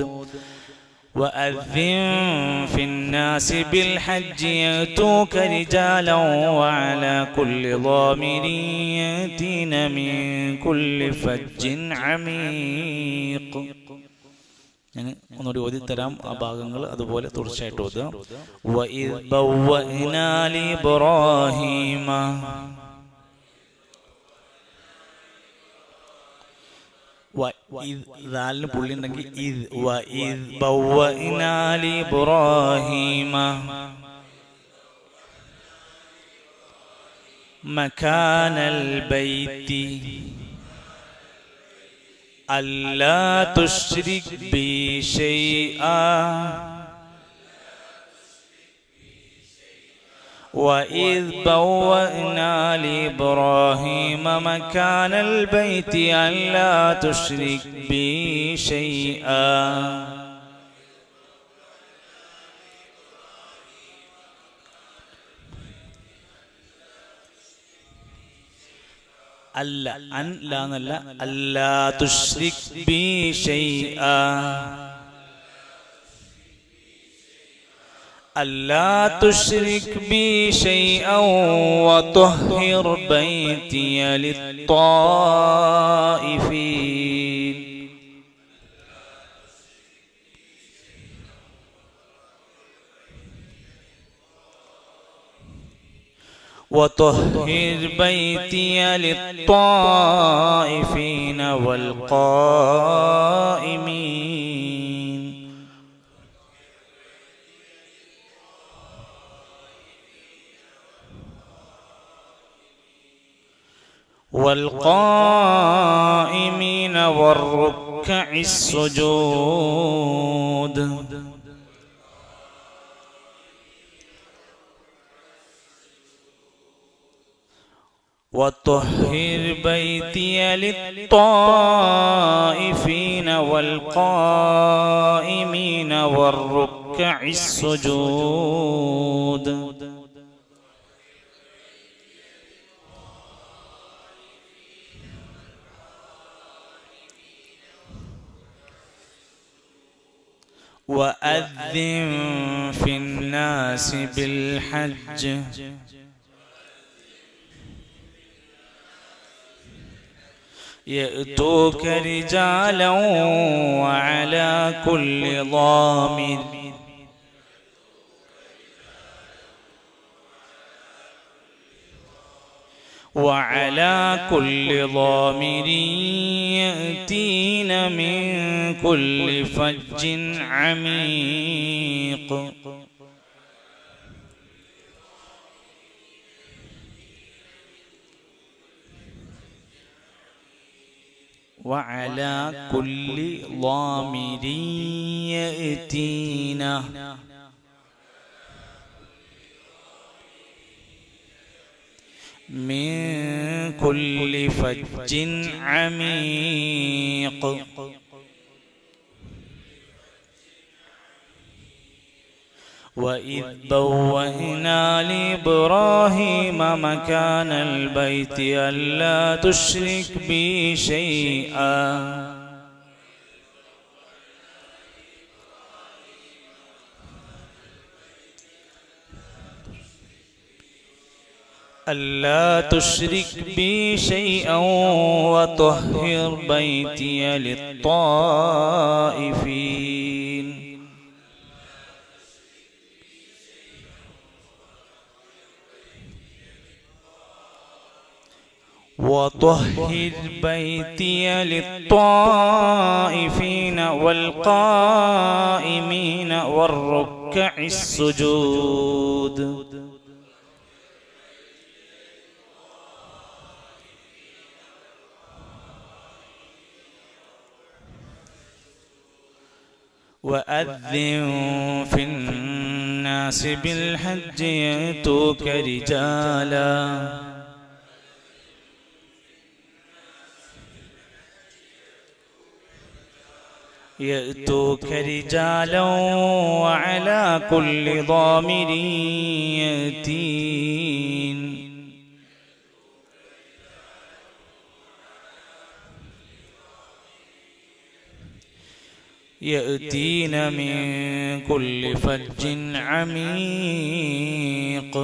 وأذن في الناس بالحج يأتوك رجالا وعلى كل ضامر يأتين من كل فج عميق. ഞാൻ ഒന്നുകൂടി ഓതി തരാം ആ ഭാഗങ്ങൾ, അതുപോലെ തുടർച്ചയായിട്ട് ഓതുക. وَإِذْ بَوَّأْنَا لِإِبْرَاهِيمَ ദാലിന് പുള്ളി ഉണ്ടെങ്കിൽ وَإِذْ بَوَّأْنَا لِإِبْرَاهِيمَ مكان البيت ألا تشرك بي شيئا وإذ بوأنا لإبراهيم مكان البيت ألا تشرك بي شيئا അല്ല അൻ ലാ എന്നല്ല, അല്ലാ തുശ്രിക് ബി ഷൈആ, അല്ലാ തുശ്രിക് ബി ഷൈആ വതുഹിർ ബൈതിയ ലിത്വാഇഫീൻ. وطهر بيتي للطائفين والقائمين والركع السجود. وطهر بيتي للطائفين والقائمين والركع السجود. وأذن في الناس بالحج يأتوك رجالا وعلى كل ضامر يأتين من كل فج عميق. وعلى كل ضامر يأتين من كل فج عميق. وإذ بوأنا لإبراهيم مكان البيت ألا تشرك بي شيئا ألا تشرك بي شيئا وطهر بيتي للطائفين. وطهر بيتي للطائفين والقائمين والركع السجود. وأذن في الناس بالحج يأتوك رجالا وعلى كل ضامر يأتين يأتين من كل فج عميق.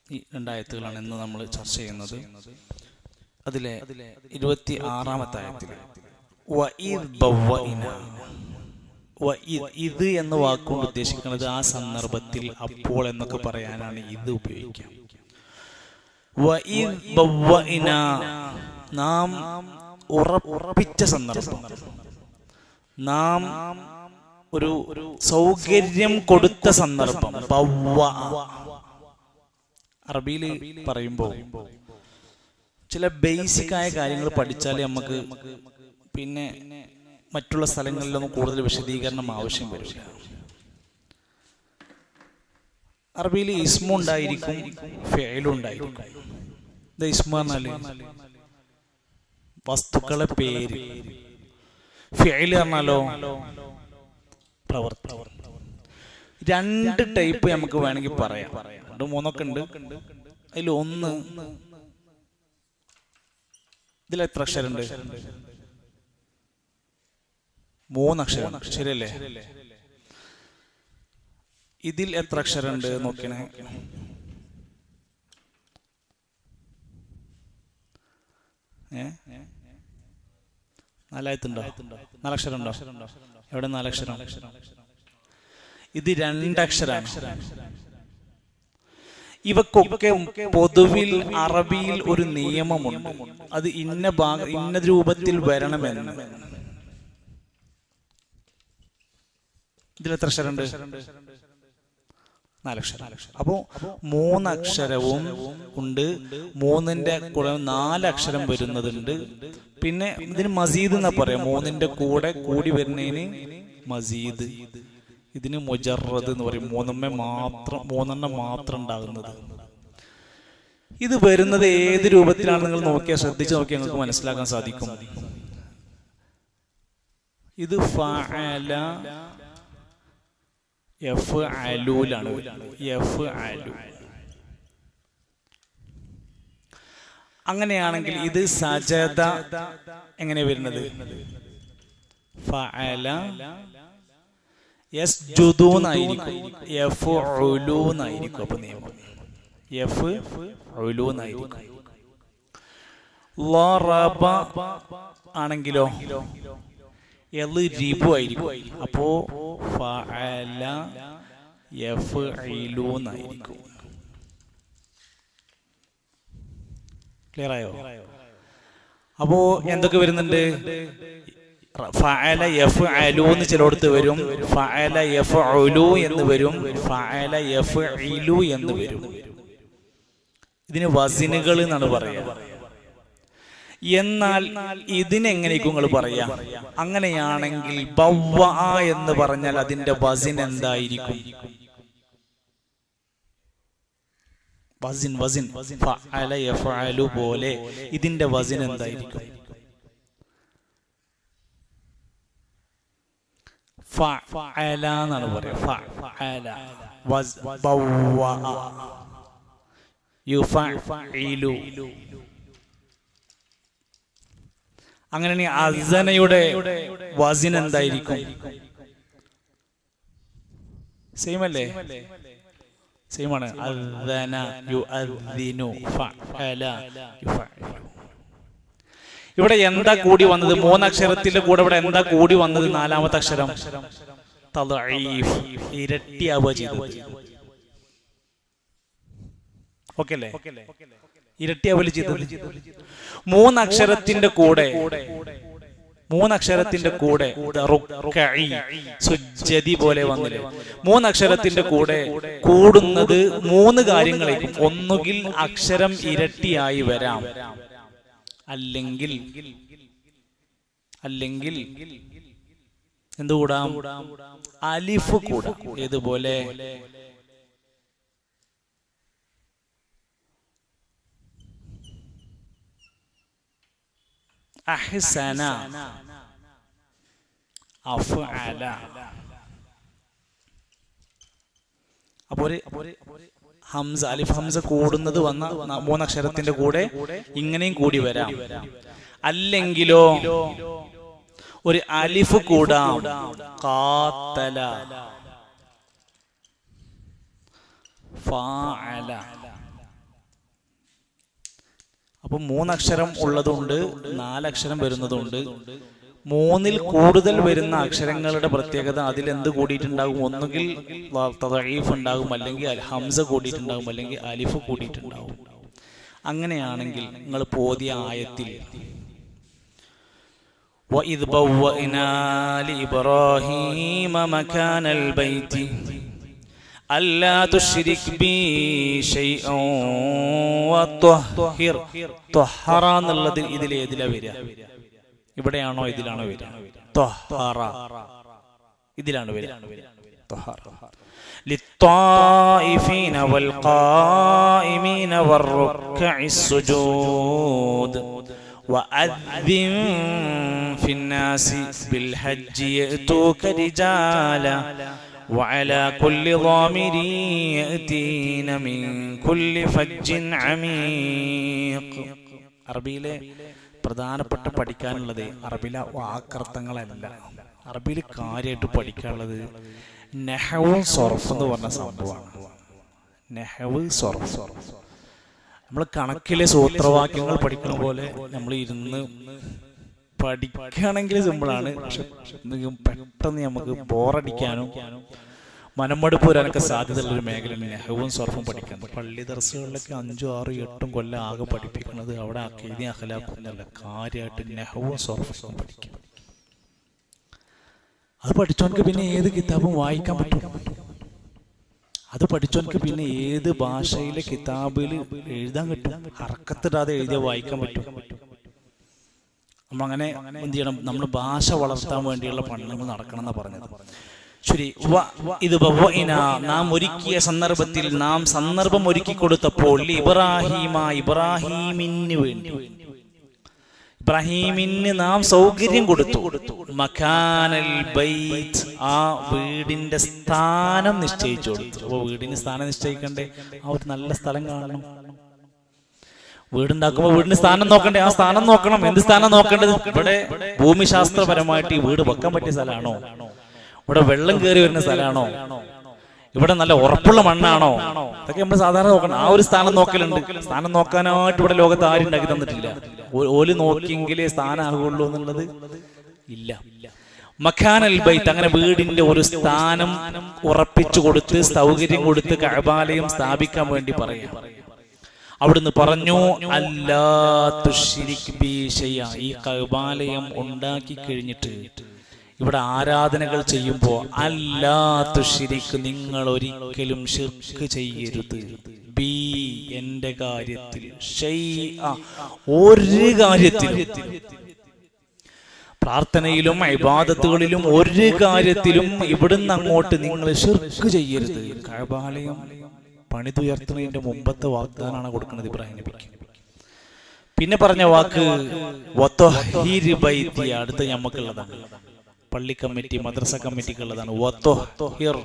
ഈ രണ്ടായത്തുകളാണ് ഇന്ന് നമ്മൾ ചർച്ച ചെയ്യുന്നത്. അതിലെ 26-ാമത്തെ ആയത്തിൽ ഇത് എന്ന വാക്കുകൊണ്ട് ഉദ്ദേശിക്കുന്നത് ആ സന്ദർഭത്തിൽ, അപ്പോൾ എന്നൊക്കെ പറയാനാണ് ഇത് ഉപയോഗിക്കുക. നാം ഉറപ്പിച്ച സന്ദർഭം, നാം ഒരു സൗകര്യം കൊടുത്ത സന്ദർഭം. അറബിയിൽ പറയുമ്പോൾ ചില ബേസിക് ആയ കാര്യങ്ങൾ പഠിച്ചാലേ നമുക്ക് പിന്നെ മറ്റുള്ള സ്ഥലങ്ങളിലൊന്നും കൂടുതൽ വിശദീകരണം ആവശ്യം വരില്ല. അറബിയിൽ ഇസ്മു ഉണ്ടായിരിക്കും, ഫിഅലും ഉണ്ടായിരിക്കും. ഇത് ഇസ്മു പറഞ്ഞാല് വസ്തുക്കളെ പേര്, ഫിഅല് പറഞ്ഞാലോ പ്രവർത്തി. രണ്ട് ടൈപ്പ് നമുക്ക് വേണമെങ്കിൽ പറയാം. 2-3 ഉണ്ട്. അതിൽ ഒന്ന്, ഇതിലെത്ര അക്ഷരമുണ്ട്? 3 അക്ഷരം, ശരിയല്ലേ? ഇതിൽ എത്ര അക്ഷരമുണ്ട് നോക്കണേ. നാലായത്തുണ്ടോ? 4 അക്ഷരം ഉണ്ടോ? എവിടെ 4 അക്ഷരം? ഇത് 2 അക്ഷരാണ്. ഇവക്കൊക്കെ പൊതുവിൽ അറബിയിൽ ഒരു നിയമമുണ്ട്. അത് ഇന്ന രൂപത്തിൽ വരണമെന്ന്. ഇതിലെത്ര അക്ഷരമുണ്ട്? 4 അക്ഷരം. അപ്പോ 3 അക്ഷരവും ഉണ്ട്. 3ന്റെ കൂടെ 4 അക്ഷരം വരുന്നതുണ്ട്. പിന്നെ ഇതിന് മസീദ് എന്നാ പറയാം. 3ന്റെ കൂടെ കൂടി വരുന്നതിന് മസീദ്. ഇതിന് മുജറദ് എന്ന് പറയും. 3 മാത്രം ഉണ്ടാകുന്നത്. ഇത് വരുന്നത് ഏത് രൂപത്തിലാണ് നിങ്ങൾ നോക്കിയാൽ, ശ്രദ്ധിച്ച് നോക്കിയാൽ നിങ്ങൾക്ക് മനസ്സിലാക്കാൻ സാധിക്കും. ഇത് ഫഅല യഫ്അലൂലാണ്. യഫ്അലു. അങ്ങനെയാണെങ്കിൽ ഇത് സജദ എങ്ങനെ വരുന്നത്? ഫഅല യസ്ജുദൂനായിരിക്കും, യഫ്ഉലൂനായിരിക്കും. അപ്പൊ നിയമം യഫ്ഉലൂനായിരിക്കും. ലറബ ആണെങ്കിലോ യളിരിബു ആയിരിക്കും. അപ്പോ ഫഅല യഫ്ഇലൂനായിരിക്കും. ക്ലിയർ ആയോ? അപ്പോ എന്തൊക്കെ വരുന്നുണ്ട്? ഫഅല യഫ്അലു എന്ന് ചിലയിടത്ത് വരും, ഫഅല യഫ്ഉലു എന്ന് വരും, ഫഅല യഫ്ഇലു എന്ന് വരും. ഇതിന് വസിനുകൾ എന്നാണ് പറയുക. എന്നാൽ ഇതിനെങ്ങനെയൊക്കെ നിങ്ങൾ പറയാ? അങ്ങനെയാണെങ്കിൽ ബവ്വഅ എന്ന് പറഞ്ഞാൽ അതിന്റെ വസിൻ എന്തായിരിക്കും? വസിൻ ഫഅല യഫ്അലു പോലെ ഇതിന്റെ വസിൻ എന്തായിരിക്കും? ഫഅല എന്നാണ് പറയുക. ഫഅല ബവ്വഅ യുഫഇലു. അങ്ങനെ അസ്സനയുടെ വസിൻ എന്തായിരിക്കും? സെയിം അല്ലേ? സെയിം ആണ്. അസ്സന യുഅദ്ദിനു ഫഅല യുഫഇലു. ഇവിടെ എന്താ കൂടി വന്നത്? 3 അക്ഷരത്തിന്റെ കൂടെ ഇവിടെ എന്താ കൂടി വന്നത്? 4ാമത്തെ അക്ഷരം തദ്ഈഫ്, ഇരട്ടിയാവുക ചെയ്തത്. ഓക്കേ അല്ലേ? ഇരട്ടിയാവല് ചെയ്തത്. 3 അക്ഷരത്തിന്റെ കൂടെ സുജ്ജദി പോലെ വന്നില്ലേ? 3 അക്ഷരത്തിന്റെ കൂടെ കൂടുന്നത് 3 കാര്യങ്ങളായിരിക്കും. ഒന്നുകിൽ അക്ഷരം ഇരട്ടിയായി വരാം, അല്ലെങ്കിൽ എന്തുകൂടാം? അലിഫ് കൂടാം. ഏതുപോലെ? അഹ്സന, അഫ്അല. അപ്പോൾ ഹംസ അലിഫ് ഹംസ കൂടുന്നത് വന്ന 3 അക്ഷരത്തിന്റെ കൂടെ ഇങ്ങനെയും കൂടി വരാം. അല്ലെങ്കിലോ ഒരു അലിഫ് കൂടാം, ഖാതല, ഫഅല. അപ്പൊ 3 അക്ഷരം ഉള്ളതുണ്ട്, 4 അക്ഷരം വരുന്നതുണ്ട്. 3-ൽ കൂടുതൽ വരുന്ന അക്ഷരങ്ങളുടെ പ്രത്യേകത അതിലെന്ത് കൂടിയിട്ടുണ്ടാകും? ഒന്നുകിൽ തദഈഫ് ഉണ്ടാകും, അല്ലെങ്കിൽ ഹംസ കൂടിയിട്ടുണ്ടാകും, അല്ലെങ്കിൽ അലിഫ് കൂടിയിട്ടുണ്ടാകും. അങ്ങനെയാണെങ്കിൽ നിങ്ങൾ പോതിയ ആയത്തിൽ وَإِذْ بَوَّأْنَا لِإِبْرَاهِيمَ مَكَانَ الْبَيْتِ أَلَّا تُشْرِكْ بِي شَيْئًا وَطَهِّرْ. ത്വഹറ എന്നുള്ളത് ഇതിലേതിലാ വരിക? ഇവിടെയാണോ ഇതിലാണോ വരിക? ത്വഹറ ഇതിലാണ് വരിക. ത്വഹറ للطائفين والقائمين والركع السجود وأذن في الناس بالحج يأتوك رجالا وعلى كل ضامر يأتين من كل فج عميق. അറബിയിലെ പ്രധാനപ്പെട്ട പഠിക്കാനുള്ളത് അറബിയിലെ വാക്കർത്ഥങ്ങളല്ല. അറബിയിൽ കാര്യമായിട്ട് പഠിക്കാനുള്ളത് നഹ്വ് സർഫ് എന്ന് പറഞ്ഞ സംഭവമാണ്. നഹ്വ് സർഫ് നമ്മൾ കണക്കിലെ സൂത്രവാക്യങ്ങൾ പഠിക്കുന്ന പോലെ നമ്മൾ ഇരുന്ന് പഠിക്കുകയാണെങ്കിൽ സിമ്പിളാണ്. പക്ഷെ പെട്ടെന്ന് നമുക്ക് ബോറടിക്കാനും മനമടുപ്പ് വരാനൊക്കെ സാധ്യതയുള്ളൊരു മേഖലയാണ് നഹ്വും സർഫും പഠിക്കുന്നത്. പള്ളി ദർസുകളിലൊക്കെ 5, 6, 8 കൊല്ലം ആകെ പഠിപ്പിക്കുന്നത് അവിടെ അഖീദയും അഖ്ലാഖും എന്നല്ല, കാര്യമായിട്ട് നഹ്വും സർഫും പഠിക്കും. അത് പഠിച്ചവനക്ക് പിന്നെ ഏത് കിതാബും വായിക്കാൻ പറ്റും. അത് പഠിച്ചവനക്ക് പിന്നെ ഏത് ഭാഷയിലെ കിതാബിൽ എഴുതാൻ കിട്ടും. ഹർക്കത്തിടാതെ എഴുതിയ വായിക്കാൻ പറ്റും. നമ്മളങ്ങനെ എന്ത് ചെയ്യണം? നമ്മൾ ഭാഷ വളർത്താൻ വേണ്ടിയുള്ള പഠനങ്ങൾ നടക്കണം എന്നാണ് പറഞ്ഞത്. ശരി, ഇത് നാം ഒരുക്കിയ സന്ദർഭത്തിൽ നാം സന്ദർഭം ഒരുക്കി കൊടുത്തപ്പോൾ ഇബ്രാഹീമിന് വേണ്ടി ഇബ്രാഹീമിന് നാം സൗകര്യം കൊടുത്തു. മക്കാനൽ ബൈത്ത്, ആ വീടിന്റെ സ്ഥാനം നിശ്ചയിച്ചു കൊടുത്തു. അപ്പൊ വീടിന് സ്ഥാനം നിശ്ചയിക്കണ്ടേ? ആ ഒരു നല്ല സ്ഥലം കാണണം. വീടുണ്ടാക്കുമ്പോ വീടിന് സ്ഥാനം നോക്കണ്ടേ? ആ സ്ഥാനം നോക്കണം. എന്ത് സ്ഥാനം നോക്കേണ്ടത്? ഇവിടെ ഭൂമിശാസ്ത്രപരമായിട്ട് ഈ വീട് വെക്കാൻ പറ്റിയ സ്ഥലമാണോ? ഇവിടെ വെള്ളം കയറി വരുന്ന സ്ഥലമാണോ? ഇവിടെ നല്ല ഉറപ്പുള്ള മണ്ണാണോ? അതൊക്കെ നമ്മൾ സാധാരണ നോക്കണം. ആ ഒരു സ്ഥാനം നോക്കലുണ്ട്. സ്ഥാനം നോക്കാനായിട്ട് ഇവിടെ ലോകത്ത് ആരും ഉണ്ടാക്കി തന്നിട്ടില്ല. ഓല് നോക്കിയെങ്കിലേ സ്ഥാനമാകുള്ളൂ എന്നുള്ളത് ഇല്ല. മക്കാനൽ ബൈത്ത്, അങ്ങനെ വീടിന്റെ ഒരു സ്ഥാനം ഉറപ്പിച്ചു കൊടുത്ത് സൗകര്യം കൊടുത്ത് കഅബാലയം സ്ഥാപിക്കാൻ വേണ്ടി പറയാം. അവിടുന്ന് പറഞ്ഞു, അല്ലാ തുശ്രിക് ബി ശൈഅ. ഈ കഅബാലയം ഉണ്ടാക്കി കഴിഞ്ഞിട്ട് ഇവിടെ ആരാധനകൾ ചെയ്യുമ്പോൾ അല്ലാ തുശ്രിക്, നിങ്ങൾ ഒരിക്കലും ശിർക്ക് ചെയ്യരുത്, ബി എന്റെ കാര്യത്തിൽ, ശൈഅ ഒരു കാര്യത്തിലും, പ്രാർത്ഥനയിലും ഇബാദത്തുകളിലും ഒരു കാര്യത്തിലും ഇവിടുന്ന് അങ്ങോട്ട് നിങ്ങൾ ശിർക്ക് ചെയ്യരുത്. കഅബാലയം പണിതുയർത്തുന്നതിന്റെ മുമ്പത്തെ വാഗ്ദാനാണ് കൊടുക്കുന്നത് ഇബ്രാഹിം നബിക്ക്. പിന്നെ പറഞ്ഞ വാക്ക് വതഹീർ ബൈതി, അടുത്ത് ഞമ്മക്കുള്ളതാണ്. പള്ളി കമ്മിറ്റി, മദ്രസ കമ്മിറ്റിക്കുള്ളതാണ്. വതഹീർ,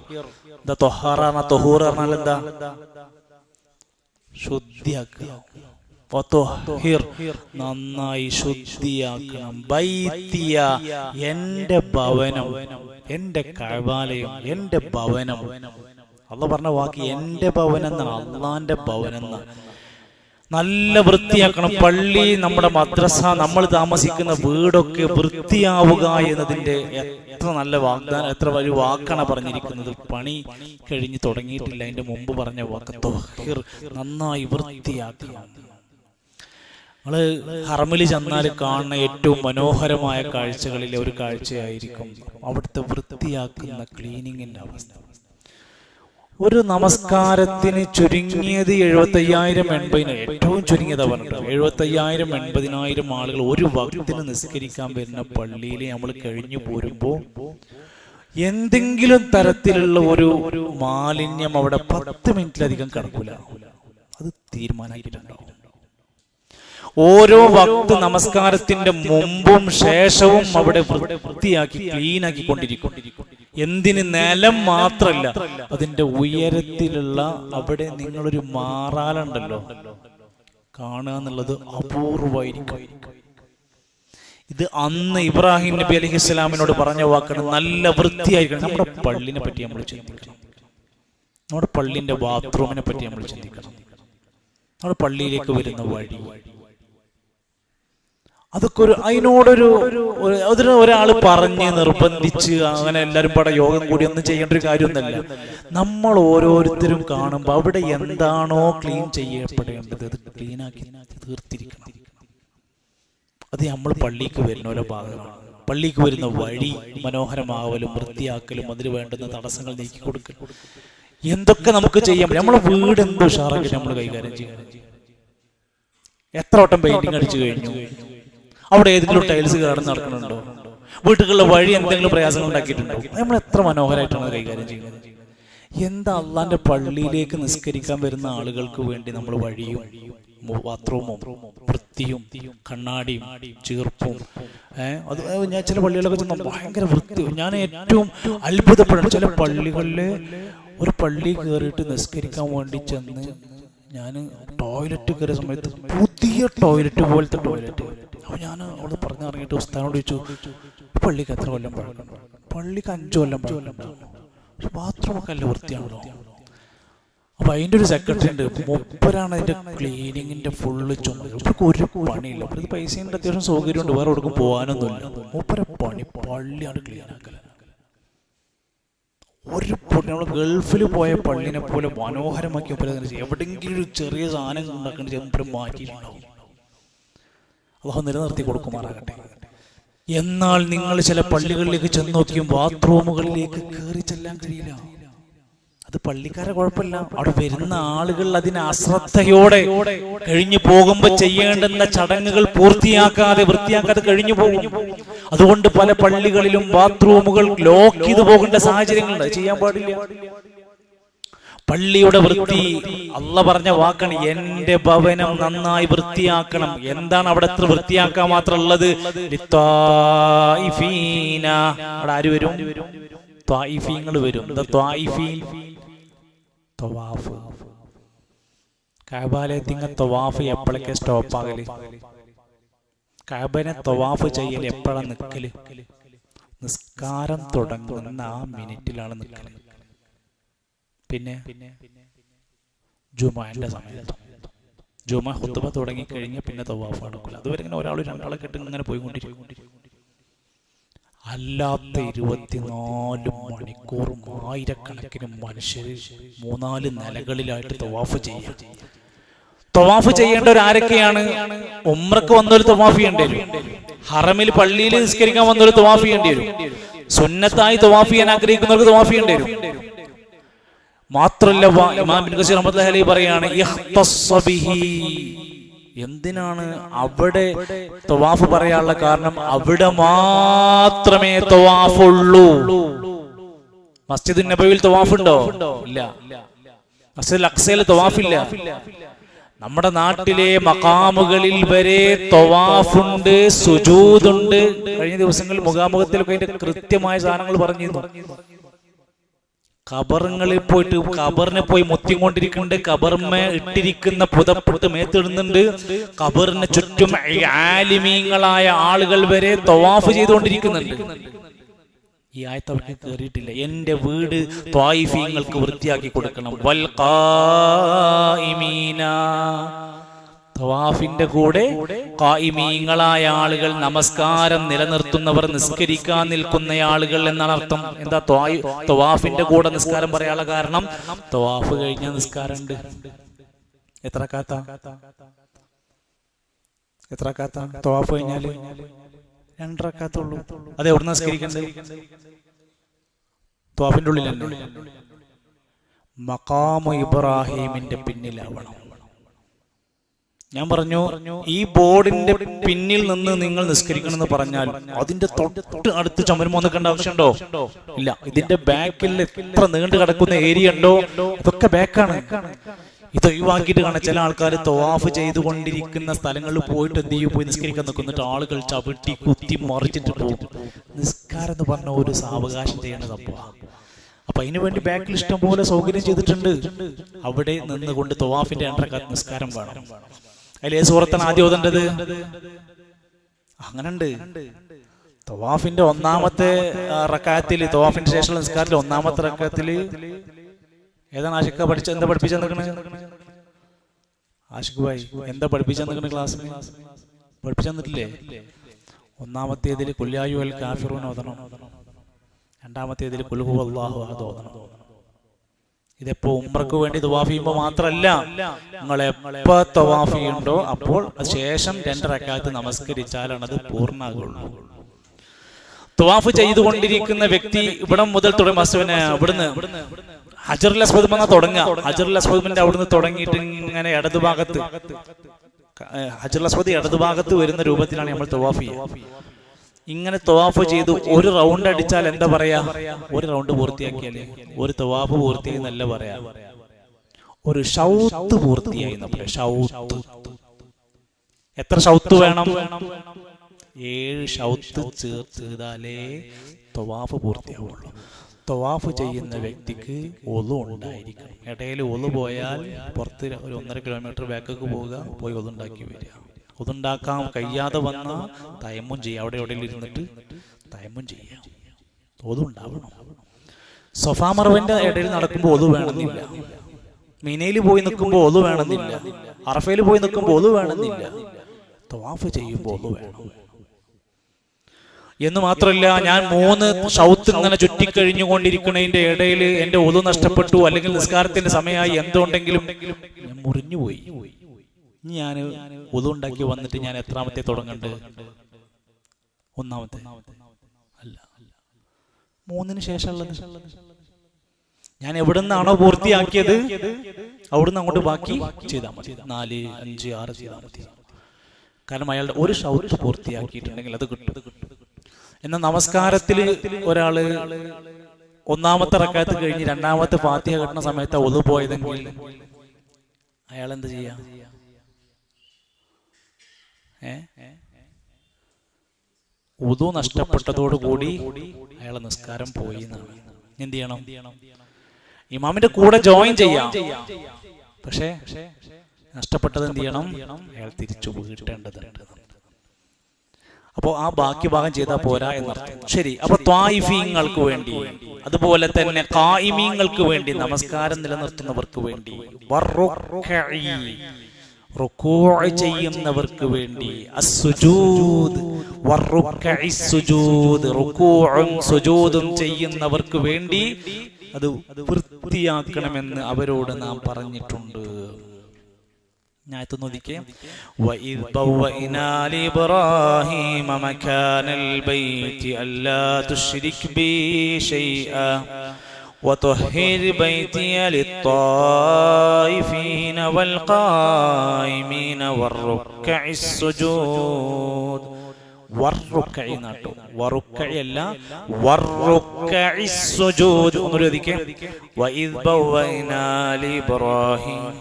തൊഹൂർ പറഞ്ഞാൽ എന്താ? ശുദ്ധിയാക്കുക. വതഹീർ, നന്നായി ശുദ്ധിയാക്കണം. ബൈതിയ, എന്റെ ഭവനം, എന്റെ കഅബാലയം, എന്റെ ഭവനം. അള്ളാഹ് പറഞ്ഞ വാക്ക് എന്റെ ഭവനം എന്നാണ്, അള്ളാന്റെ ഭവനം എന്നാണ്. നല്ല വൃത്തിയാക്കണം. പള്ളി, നമ്മുടെ മദ്രസ, നമ്മൾ താമസിക്കുന്ന വീടൊക്കെ വൃത്തിയാവുക എന്നതിന്റെ എത്ര നല്ല വാഗ്ദാനം, എത്ര വലിയ വാക്കാണ് പറഞ്ഞിരിക്കുന്നത്. പണി കഴിഞ്ഞ് തുടങ്ങിയിട്ടില്ല, അതിന്റെ മുമ്പ് പറഞ്ഞ വാക്ക് തഹീർ, നന്നായി വൃത്തിയാക്കണം. നമ്മള് ഹറമിൽ ചെന്നാൽ കാണുന്ന ഏറ്റവും മനോഹരമായ കാഴ്ചകളിലെ ഒരു കാഴ്ചയായിരിക്കും അവിടുത്തെ വൃത്തിയാക്കുന്ന ക്ലീനിങ്ങിന്റെ അവസ്ഥ. ഒരു നമസ്കാരത്തിന് ചുരുങ്ങിയത് 75,000-80,000, ഏറ്റവും ചുരുങ്ങിയത് പറഞ്ഞിട്ട് 75,000-80,000 ആളുകൾ ഒരു വക്തിന് നിസ്കരിക്കാൻ വരുന്ന പള്ളിയിൽ നമ്മൾ കഴിഞ്ഞു പോരുമ്പോ എന്തെങ്കിലും തരത്തിലുള്ള ഒരു മാലിന്യം അവിടെ 10 മിനിറ്റിലധികം കിടക്കൂല. അത് തീരുമാനമാക്കിയിട്ടുണ്ടാവും. ഓരോ വക്ത് നമസ്കാരത്തിന്റെ മുമ്പും ശേഷവും അവിടെ വൃത്തിയാക്കി ക്ലീനാക്കിക്കൊണ്ടിരിക്കും. എന്തിന്? നിലം മാത്രല്ല, അതിന്റെ ഉയരത്തിലുള്ള അവിടെ നിങ്ങളൊരു മാറാലുണ്ടല്ലോ കാണുക എന്നുള്ളത് അപൂർവമായിരിക്കും. ഇത് അന്ന് ഇബ്രാഹിം നബി അലൈഹിസ്സലാമിനോട് പറഞ്ഞ വാക്കാണ്, നല്ല വൃത്തിയായിരിക്കണം. നമ്മുടെ പള്ളിനെ പറ്റി നമ്മൾ ചിന്തിക്കണം, നമ്മുടെ പള്ളിന്റെ ബാത്റൂമിനെ പറ്റി നമ്മൾ ചിന്തിക്കണം, നമ്മുടെ പള്ളിയിലേക്ക് വരുന്ന വഴി, അതൊക്കെ അതിനോടൊരു ഒരാൾ പറഞ്ഞ് നിർബന്ധിച്ച് അങ്ങനെ എല്ലാവരും പട യോഗം കൂടി ഒന്നും ചെയ്യേണ്ട ഒരു കാര്യമൊന്നുമല്ല. നമ്മൾ ഓരോരുത്തരും കാണുമ്പോൾ അവിടെ എന്താണോ ക്ലീൻ ചെയ്യപ്പെടേണ്ടത് അത് ക്ലീനാക്കി തീർത്തിരിക്കണം. അത് നമ്മൾ പള്ളിക്ക് വരുന്ന ഓരോ ഭാഗമാണ്. പള്ളിക്ക് വരുന്ന വഴി മനോഹരമാവലും വൃത്തിയാക്കലും അതിന് വേണ്ടുന്ന തടസ്സങ്ങൾ നീക്കി കൊടുക്കലും എന്തൊക്കെ നമുക്ക് ചെയ്യാൻ പറ്റും. നമ്മളെ വീട് എന്ത് ഉഷാറാക്കി നമ്മൾ കൈകാര്യം ചെയ്യണം. എത്ര വട്ടം പെയിന്റിങ് അടിച്ചു കഴിഞ്ഞു, അവിടെ ഏതെങ്കിലും ടൈൽസ് കയറി നടക്കുന്നുണ്ടോ, വീട്ടുകളിലെ വഴി എന്തെങ്കിലും പ്രയാസങ്ങൾ ഉണ്ടാക്കിയിട്ടുണ്ടോ, നമ്മൾ എത്ര മനോഹരമായിട്ടാണ് കൈകാര്യം ചെയ്യുന്നത്. എന്താ അള്ളാന്റെ പള്ളിയിലേക്ക് നിസ്കരിക്കാൻ വരുന്ന ആളുകൾക്ക് വേണ്ടി നമ്മൾ വഴിയും ബാത്റൂമും വൃത്തിയും കണ്ണാടിയും ചീർപ്പും അത് ഞാൻ ചില പള്ളികളൊക്കെ ചെന്ന ഭയങ്കര വൃത്തി. ഞാൻ ഏറ്റവും അത്ഭുതപ്പെടുന്നു, ചില പള്ളികളില് ഒരു പള്ളി കയറിയിട്ട് നിസ്കരിക്കാൻ വേണ്ടി ചെന്ന് ഞാൻ ടോയ്ലറ്റ് കയറിയ സമയത്ത് പുതിയ ടോയ്ലറ്റ് പോലത്തെ ടോയ്ലറ്റ്. അപ്പോൾ ഞാൻ അവിടെ പറഞ്ഞിറങ്ങിയിട്ട് ഉസ്താദിനോട് ചോദിച്ചു, പള്ളിക്ക് എത്ര കൊല്ലം പഴക്കം? പള്ളിക്ക് 5 കൊല്ലം പഴക്കം, പക്ഷെ ബാത്റൂമൊക്കെ നല്ല വൃത്തിയാണല്ലോ. അപ്പൊ അതിന്റെ ഒരു സെക്രട്ടറി ഉണ്ട്, മൂപ്പരാണ് അതിന്റെ ക്ലീനിങ്ങിന്റെ ഫുള്ള് ചുമതല. ഒരു പണിയില്ല, ഇത് പൈസയുടെ അത്യാവശ്യം സൗകര്യമുണ്ട്, വേറെ എവിടേക്കും പോകാനൊന്നുമില്ല. മൂപ്പര പണി പള്ളിയാണ് ക്ലീൻ ആക്കല. ഒരു നമ്മൾ ഗൾഫിൽ പോയ പള്ളിനെ പോലെ മനോഹരമാക്കി എവിടെയെങ്കിലും ഒരു ചെറിയ സാധനം ഉണ്ടാക്കേണ്ട ചെമ്പരം മാറ്റിയിട്ടുണ്ടാവും. അള്ളാഹു നിലനിർത്തി കൊടുക്കുമാറാകട്ടെ. എന്നാൽ നിങ്ങൾ ചില പള്ളികളിലേക്ക് ചെന്ന് നോക്കിയും ബാത്റൂമുകളിലേക്ക് കയറി ചെല്ലാൻ കഴിയില്ല. അത് പള്ളിക്കാരെ കുഴപ്പമില്ല, അവിടെ വരുന്ന ആളുകൾ അതിന് അശ്രദ്ധയോടെ കഴിഞ്ഞു പോകുമ്പോൾ ചെയ്യേണ്ടുന്ന ചടങ്ങുകൾ പൂർത്തിയാക്കാതെ വൃത്തിയാക്കാതെ കഴിഞ്ഞു പോകും. അതുകൊണ്ട് പല പള്ളികളിലും ബാത്റൂമുകൾ ലോക്ക് ചെയ്തു പോകേണ്ട സാഹചര്യങ്ങളുണ്ട്. ചെയ്യാൻ പാടില്ല. പള്ളിയുടെ വൃത്തി അള്ളാഹ് പറഞ്ഞ വാക്കാണ്, എന്റെ ഭവനം നന്നായി വൃത്തിയാക്കണം. എന്താണ് അവിടെ എത്ര വൃത്തിയാക്കാൻ മാത്രമുള്ളത്? അവിടെ ആര് വരും? ത്വായിഫീങ്ങൾ വരും. തവാഫ്. കഅബയിലെത്തിങ്ങ തവാഫ് എപ്പോഴൊക്കെ സ്റ്റോപ്പ് ആകല്? കഅബനെ തവാഫ് ചെയ്യൽ എപ്പോഴാണ് നിൽക്കല്? നിസ്കാരം തുടങ്ങുന്ന ആ മിനിറ്റിലാണ് നിൽക്കല്. പിന്നെ ജുമുഅന്റെ സമയത്ത് ജുമുഅ ഖുത്ബ തുടങ്ങി കഴിഞ്ഞാൽ പിന്നെ തവാഫ് നടക്കില്ല. അതുവരെ ഇങ്ങനെ ഒരാൾ രണ്ടാളെ കെട്ട് ഇങ്ങനെ പോയിക്കൊണ്ടിരിക്കും. അല്ലാത്ത 24 മണിക്കൂറും ആയിരക്കണക്കിന് മനുഷ്യർ 3-4 നിലകളിലായിട്ട് തവാഫ് ചെയ്യാം. തവാഫ് ചെയ്യേണ്ടവർ ആരൊക്കെയാണ്? ഉംറക്ക് വന്നൊരു തവാഫ് ചെയ്യേണ്ടി വരും. ഹറമിൽ പള്ളിയിൽ നിസ്കരിക്കാൻ വന്നൊരു തവാഫ് ചെയ്യേണ്ടി വരും. സുന്നത്തായി തവാഫ് ചെയ്യാൻ ആഗ്രഹിക്കുന്നവർക്ക് തവാഫ് ചെയ്യേണ്ടി വരും. മാത്രല്ല ഇമാം ഇബ്നു കസീർ റഹ്മത്തുള്ളാഹി അലൈഹി പറയാണ്, എന്തിനാണ് അവിടെ തവാഫ് പറയാനുള്ള കാരണം? അവിടെ മാത്രമേ തവാഫ് ഉള്ളൂ. മസ്ജിദുൻ നബവിയിൽ തവാഫ് ഉണ്ടോ? ഇല്ല. മസ്ജിദുൽ അഖ്സയിൽ തവാഫ് ഇല്ല. നമ്മുടെ നാട്ടിലെ മഖാമുകളിൽ വരെ തവാഫുണ്ട്, സുജൂദുണ്ട്. കഴിഞ്ഞ ദിവസങ്ങളിൽ മുഖാമുഖത്തിലൊക്കെ അതിന്റെ കൃത്യമായ സാധനങ്ങൾ പറഞ്ഞിരുന്നു. ഖബറുകളിൽ പോയിട്ട് ഖബറിനെ പോയി മുത്തിക്കൊണ്ടിരിക്കുന്നുണ്ട്. ഖബറിനെ ഇട്ടിരിക്കുന്ന പുതപ്പെട്ട് മേത്തിടുന്നുണ്ട്. ഖബറിന് ചുറ്റും ആലിമീങ്ങളായ ആളുകൾ വരെ തവാഫ് ചെയ്തുകൊണ്ടിരിക്കുന്നുണ്ട്. ഈ ആയത്ത് അവർക്ക് കേറിയിട്ടില്ല. എന്റെ വീട് ത്വായിഫീങ്ങൾക്ക് വൃത്തിയാക്കി കൊടുക്കണം. വൽ ഖായിമീന, തവാഫിന്റെ കൂടെ ഖായിമീങ്ങളായ ആളുകൾ, നമസ്കാരം നിലനിർത്തുന്നവർ, നിസ്കരിക്കാൻ നിൽക്കുന്ന ആളുകൾ എന്നാണ് അർത്ഥം. എന്താ തവാഫിന്റെ കൂടെ നിസ്കാരം പറയാനുള്ള കാരണം? തവാഫ് കഴിഞ്ഞ നിസ്കാരം ഉണ്ട്. എത്ര കാത്ത തവാഫ് കഴിഞ്ഞാല് 2 റക്അത്തുള്ളൂ. അത് എവിടെ നിസ്കരിക്കണ്ടേ? തവാഫിന്റെ ഉള്ളിൽ തന്നെ. മഖാമു ഇബ്രാഹിമിന്റെ പിന്നിലാവണം. ഞാൻ പറഞ്ഞു, ഈ ബോർഡിന്റെ പിന്നിൽ നിന്ന് നിങ്ങൾ നിസ്കരിക്കണമെന്ന് പറഞ്ഞാൽ അതിന്റെ തൊട്ട് അടുത്ത് ചുമരുമോ നിൽക്കേണ്ട ആവശ്യമുണ്ടോ? ഇല്ല. ഇതിന്റെ ബാക്കിൽ എത്ര നീണ്ടു കിടക്കുന്ന ഏരിയ ഉണ്ടോ അതൊക്കെ ബാക്കാണ്. ഇത് ഒഴിവാക്കിയിട്ട് കാണാൻ ചില ആൾക്കാർ തവാഫ് ചെയ്തുകൊണ്ടിരിക്കുന്ന സ്ഥലങ്ങളിൽ പോയിട്ട് എന്ത് ചെയ്യും, പോയി നിസ്കരിക്കാൻ നിൽക്കുന്നിട്ട് ആളുകൾ ചവിട്ടി കുത്തി മറിച്ചിട്ട് പോകും. നിസ്കാരം എന്ന് പറഞ്ഞ ഒരു സാവകാശം ചെയ്യേണ്ട സംഭവമാണ്. അപ്പൊ അതിനു വേണ്ടി ബാക്കിൽ ഇഷ്ടം പോലെ സൗകര്യം ചെയ്തിട്ടുണ്ട്. അവിടെ നിന്നുകൊണ്ട് തവാഫിന്റെ 2 റക്അത്ത് നിസ്കാരം വേണം. അതിൽ ഏത് സൂറത്താണ് ആദ്യം ഓതേണ്ടത്? അങ്ങനുണ്ട്. തവാഫിന്റെ 1-ാമത്തെ റക്അത്തിൽ, തവാഫിന്റെ ശേഷമുള്ള നിസ്കാരത്തിൽ 1-ാമത്തെ റക്അത്തിൽ ഏതാണ് ആഷിഖ എന്താ പഠിപ്പിച്ചു തന്നിരിക്കണേ? ആഷിഖ് ഭായി എന്താ പഠിപ്പിച്ചു തന്നിരിക്കണ ക്ലാസ്സിൽ? പഠിപ്പിച്ചു തന്നിട്ടില്ലേ? 1-ാമത്തേതിൽ ഖുൽ യാ അയ്യുഹൽ കാഫിറൂൻ ഓതണം, 2-ാമത്തേതിൽ ഖുൽ ഹുവല്ലാഹു അഹദ് ഓതണം. ഇതെപ്പോ ഉംറക്ക് വേണ്ടി തവാഫ് ചെയ്യുമ്പോൾ മാത്രമല്ല, നിങ്ങൾ എപ്പോ തവാഫ് ചെയ്യുന്നുണ്ടോ അപ്പോൾ ശേഷം 2 റക്അത്ത് നമസ്കരിച്ചാലാണ് അത് പൂർണ്ണമാകുള്ളൂ. തവാഫ് ചെയ്തുകൊണ്ടിരിക്കുന്ന വ്യക്തി ഇവിടെ മുതൽ ഇവിടുന്ന് ഹജറുൽ അസ്വദ് വന്നാ തുടങ്ങുക. ഹജറുൽ അസ്വദിന്റെ അവിടുന്ന് തുടങ്ങിയിട്ട് ഇങ്ങനെ ഇടതുഭാഗത്ത്, ഹജറുൽ അസ്വദ് ഇടതുഭാഗത്ത് വരുന്ന രൂപത്തിലാണ് നമ്മൾ തവാഫ് ചെയ്യുക. ഇങ്ങനെ തവാഫ് ചെയ്തു ഒരു റൗണ്ട് അടിച്ചാൽ എന്താ പറയാ? ഒരു റൗണ്ട് പൂർത്തിയാക്കിയാലേ ഒരു തവാഫ് പൂർത്തിയായി എന്നല്ല പറയാ, ഒരു ഷൗത്ത് പൂർത്തിയായി. നമ്മുടെ ഷൗത്ത് എത്ര ഷൗത്ത് വേണം? 7 ഷൗത്ത് ചെയ്താലേ തവാഫ് പൂർത്തിയാവുള്ളൂ. തവാഫ് ചെയ്യുന്ന വ്യക്തിക്ക് ഒളു ഉണ്ടായിരിക്കണം. ഇടയിൽ ഒളു പോയാൽ പുറത്ത് ഒരു 1.5 കിലോമീറ്റർ ബാക്കൊക്കെ പോവുക, പോയി ഒതുണ്ടാക്കി വരിക. ഒതുണ്ടാക്കാൻ കഴിയാതെ വന്നാൽ തയമ്മും ചെയ്യുക. അവിടെ എവിടെയും ഇരുന്നിട്ട് തയമ്മും ചെയ്യാം. ഒതുണ്ടാവണം. സഫാ മർവന്റെ ഇടയിൽ നടക്കുമ്പോൾ ഒതു വേണമെന്നില്ല. മിനയിൽ പോയി നിൽക്കുമ്പോൾ ഒതു വേണമെന്നില്ല. അറഫയിൽ പോയി നിൽക്കുമ്പോൾ ഒതു വേണമെന്നില്ല. തവാഫ് ചെയ്യുമ്പോൾ ഒതു വേണം. എന്ന് മാത്രമല്ല, ഞാൻ 3 ഷൗത്ത് ഇങ്ങനെ ചുറ്റിക്കഴിഞ്ഞുകൊണ്ടിരിക്കുന്നതിന്റെ ഇടയിൽ എന്റെ ഒതു നഷ്ടപ്പെട്ടു, അല്ലെങ്കിൽ നിസ്കാരത്തിന്റെ സമയമായി എന്തുണ്ടെങ്കിലും ഞാൻ മുറിഞ്ഞുപോയി. ഞാൻ ഒതു ഉണ്ടാക്കി വന്നിട്ട് ഞാൻ എത്രാമത്തെ തുടങ്ങണ്ട്? 1-ാമത്തെ അല്ല, 3-ന് ശേഷമുള്ളത്. ഞാൻ എവിടെ നിന്നാണോ പൂർത്തിയാക്കിയത് അവിടുന്ന് അങ്ങോട്ട് ബാക്കി ചെയ്താൽ മതി. 4, 5, 6 ചെയ്താൽ മതി. കാരണം അയാളുടെ ഒരു ഷൗത്ത് പൂർത്തിയാക്കിയിട്ടുണ്ടെങ്കിൽ അത് കിട്ടും. എന്നാൽ നമസ്കാരത്തിൽ ഒരാള് 1-ാമത്തെ റക്അത്ത് കഴിഞ്ഞ് 2-ാമത്തെ ഫാത്തിഹ കിട്ടുന്ന സമയത്ത് ഒളു പോയതെങ്കിൽ അയാൾ എന്ത് ചെയ്യാ? ഉദു നഷ്ടപ്പെട്ടതോടുകൂടി അയാളെ നിസ്കാരം പോയി എന്നാണ്. എന്ത് ചെയ്യണം? ഇമാമിന്റെ കൂടെ ജോയിൻ ചെയ്യാം, പക്ഷേ നഷ്ടപ്പെട്ടത് എന്ത് ചെയ്യണം? അയാൾ തിരിച്ചു വീട്ടേണ്ടതുണ്ട്. അപ്പോ ആ ബാക്കി ഭാഗം ചെയ്താൽ പോരാ എന്നർത്ഥം. ശരി, അപ്പൊ ത്വായിഫീങ്ങൾക്ക് വേണ്ടി, അതുപോലെ തന്നെ ഖായിമീങ്ങൾക്ക് വേണ്ടി, നമസ്കാരം നിലനിർത്തുന്നവർക്ക് വേണ്ടി, റുകൂഅ് ചെയ്യുന്നവർക്ക് വേണ്ടി, അസ്സുജൂദ് വറുക്അഇ സുജൂദ്, റുകൂഉം സുജൂദും ചെയ്യുന്നവർക്ക് വേണ്ടി അത് വൃത്തിയാക്കണമെന്ന് അവരോട് നാം പറഞ്ഞിട്ടുണ്ട്. ഞായത്ത് നോദിക്കേ. വഇദ് ബവ്വഇനാ ലിബ്രാഹീമ മകാനൽ ബൈതി അല്ലാ തുശ്രിക് ബി ശൈഅ വതുഹിർ ബൈതിയ ലിത്വായിഫീന വൽഖായിമീന വറുക്അഇസ് സുജൂദ്. വറുക്അഇ നാട്ടോ, വറുക്അഇ അല്ല, വറുക്അഇസ് സുജൂദ്. ഒന്നുകൂടി നോദിക്കേ. വഇദ് ബവ്വഇനാ ലിബ്രാഹീം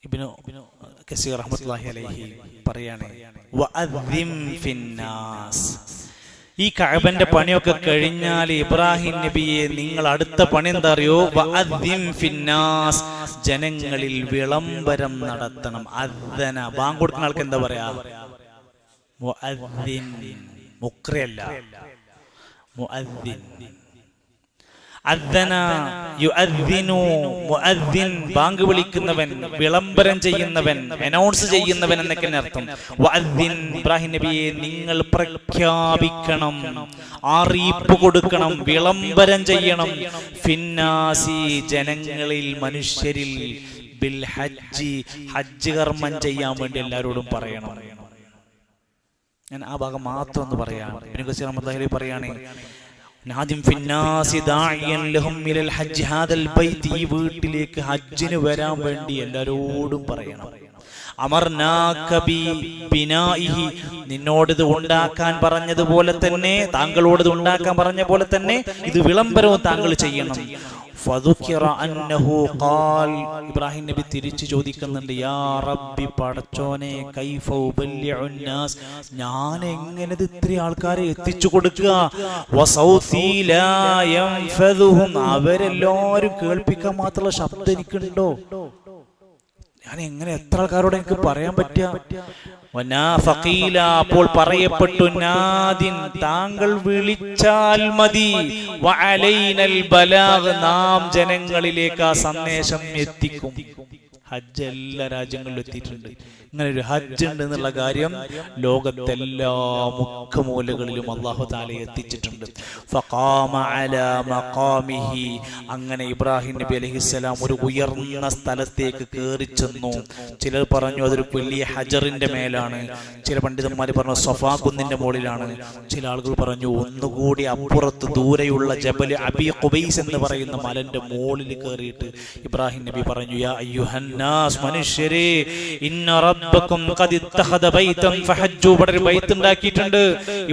ഇബ്നു കസീർ റഹ്മത്തുള്ളാഹി അലൈഹി പറയാണ്, വഅദ്ദിം ഫിന്നാസ്. ഈ കഅബന്റെ പണിയൊക്കെ കഴിഞ്ഞാൽ ഇബ്രാഹിം നബിയെ നിങ്ങൾ അടുത്ത പണി എന്താ അറിയോ? വഅദ്ദിം ഫിന്നാസ്, ജനങ്ങളിൽ വിളംബരം നടത്തണം. അദ്ദന, ബാങ്ക് കൊടുക്കുന്ന ആൾക്ക് എന്താ പറയാ? മുഅദ്ദിൻ. മുക്രിയല്ല, മുഅദ്ദിൻ. അദ്ദന യുഅദ്ദിനു, മുഅദ്ദിൻ ബാങ്ക് വിളിക്കുന്നവൻ, വിളംബരം ചെയ്യുന്നവൻ, അനൗൺസ് ചെയ്യുന്നവൻ എന്നൊക്കെ അർത്ഥം. വഅദ്ദിൻ, ഇബ്രാഹിം നബിയെ നിങ്ങൾ പ്രഖ്യാപിക്കണം, അറിയിപ്പ് കൊടുക്കണം, വിളംബരം ചെയ്യണം. ഫിന്നാസി, ജനങ്ങളിൽ, മനുഷ്യരിൽ, ബിൽ ഹജ്ജി, ഹജ്ജ് കർമ്മം ചെയ്യാൻ വേണ്ടി എല്ലാവരോടും പറയണം. ഞാൻ ആ ഭാഗം മാത്രം ഒന്ന് പറയാം. ഇബ്നു കസീർ റഹ്മത്തുള്ളാഹി പറയാണ്, നാദിം ഫിന്നാസി ദാഇയൻ ലഹും മിനൽ ഹജ്ജ് ഹാദൽ ബൈത്ത്, ഈ വീട്ടിലേക്ക് ഹജ്ജിന് വരാൻ വേണ്ടി എല്ലാവരോടും പറയണം. അമർനാക ബിനാഇഹി, നിന്നോടിത് ഉണ്ടാക്കാൻ പറഞ്ഞതുപോലെ തന്നെ, താങ്കളോടിത് ഉണ്ടാക്കാൻ പറഞ്ഞ പോലെ തന്നെ ഇത് വിളംബരവും താങ്കൾ ചെയ്യണം. ഫദുകിറ അന്നഹു ഖാൽ, ഇബ്രാഹിം നബി തിരിച്ചു ചോദിക്കുന്നുണ്ട്, യാ റബ്ബി, പടച്ചോനെ, കൈഫ ഉബല്ലിഉൻ നാസ്, ഞാൻ എങ്ങനെ ഇത് ഇത്രയും ആൾക്കാരെ എത്തിച്ചു കൊടുക്കുക, വസൗതി ലാ യൻഫദുഹും, അവരെല്ലാവരും കേൾപ്പിക്കാൻ മാത്രമുള്ള ശബ്ദം എനിക്കുണ്ടോ, ഞാൻ എങ്ങനെ എത്ര ആൾക്കാരോട് എനിക്ക് പറയാൻ പറ്റുക. അപ്പോൾ പറയപ്പെട്ടു, നാദിൻ, താങ്കൾ വിളിച്ചാൽ മതി, വഅലൈനൽ ബലാഗ്, നാം ജനങ്ങളിലേക്ക് ആ സന്ദേശം എത്തിക്കും. ഹജ്ജ് എല്ലാ രാജ്യങ്ങളിലും എത്തിയിട്ടുണ്ട്. ഇങ്ങനെ ഒരു ഹജ്ജ് ഉണ്ട് എന്നുള്ള കാര്യം ലോകത്തെല്ലാ മുഖമൂലകളിലും അല്ലാഹു തആല എത്തിച്ചിട്ടുണ്ട്. ഫഖാമ അലാ മഖാമിഹി, അങ്ങനെ ഇബ്രാഹിം നബി അലൈഹിസ്സലാം ഒരു ഉയർന്ന സ്ഥലത്തേക്ക് കയറി ചെന്നു. ചിലർ പറഞ്ഞു അതൊരു വലിയ ഹജറിന്റെ മേലാണ്, ചില പണ്ഡിതന്മാർ പറഞ്ഞു സഫാ കുന്നിന്റെ മുകളിലാണ്, ചില ആളുകൾ പറഞ്ഞു ഒന്നുകൂടി അപ്പുറത്ത് ദൂരെയുള്ള ജബൽ അബി ഖുബൈസ് എന്ന് പറയുന്ന മലന്റെ മുകളിൽ കയറിയിട്ട് ഇബ്രാഹിം നബി പറഞ്ഞു, യാ അയ്യുഹന്നാസ്, മനുഷ്യരേ, ഇന്ന റബ്ബക്കും ഖദ് ഇത്തഖദ ബൈതൻ ഫഹജ്ജു, ഇവിടെ ഒരു ബൈത്ത് ഉണ്ടാക്കിയിട്ടുണ്ട്,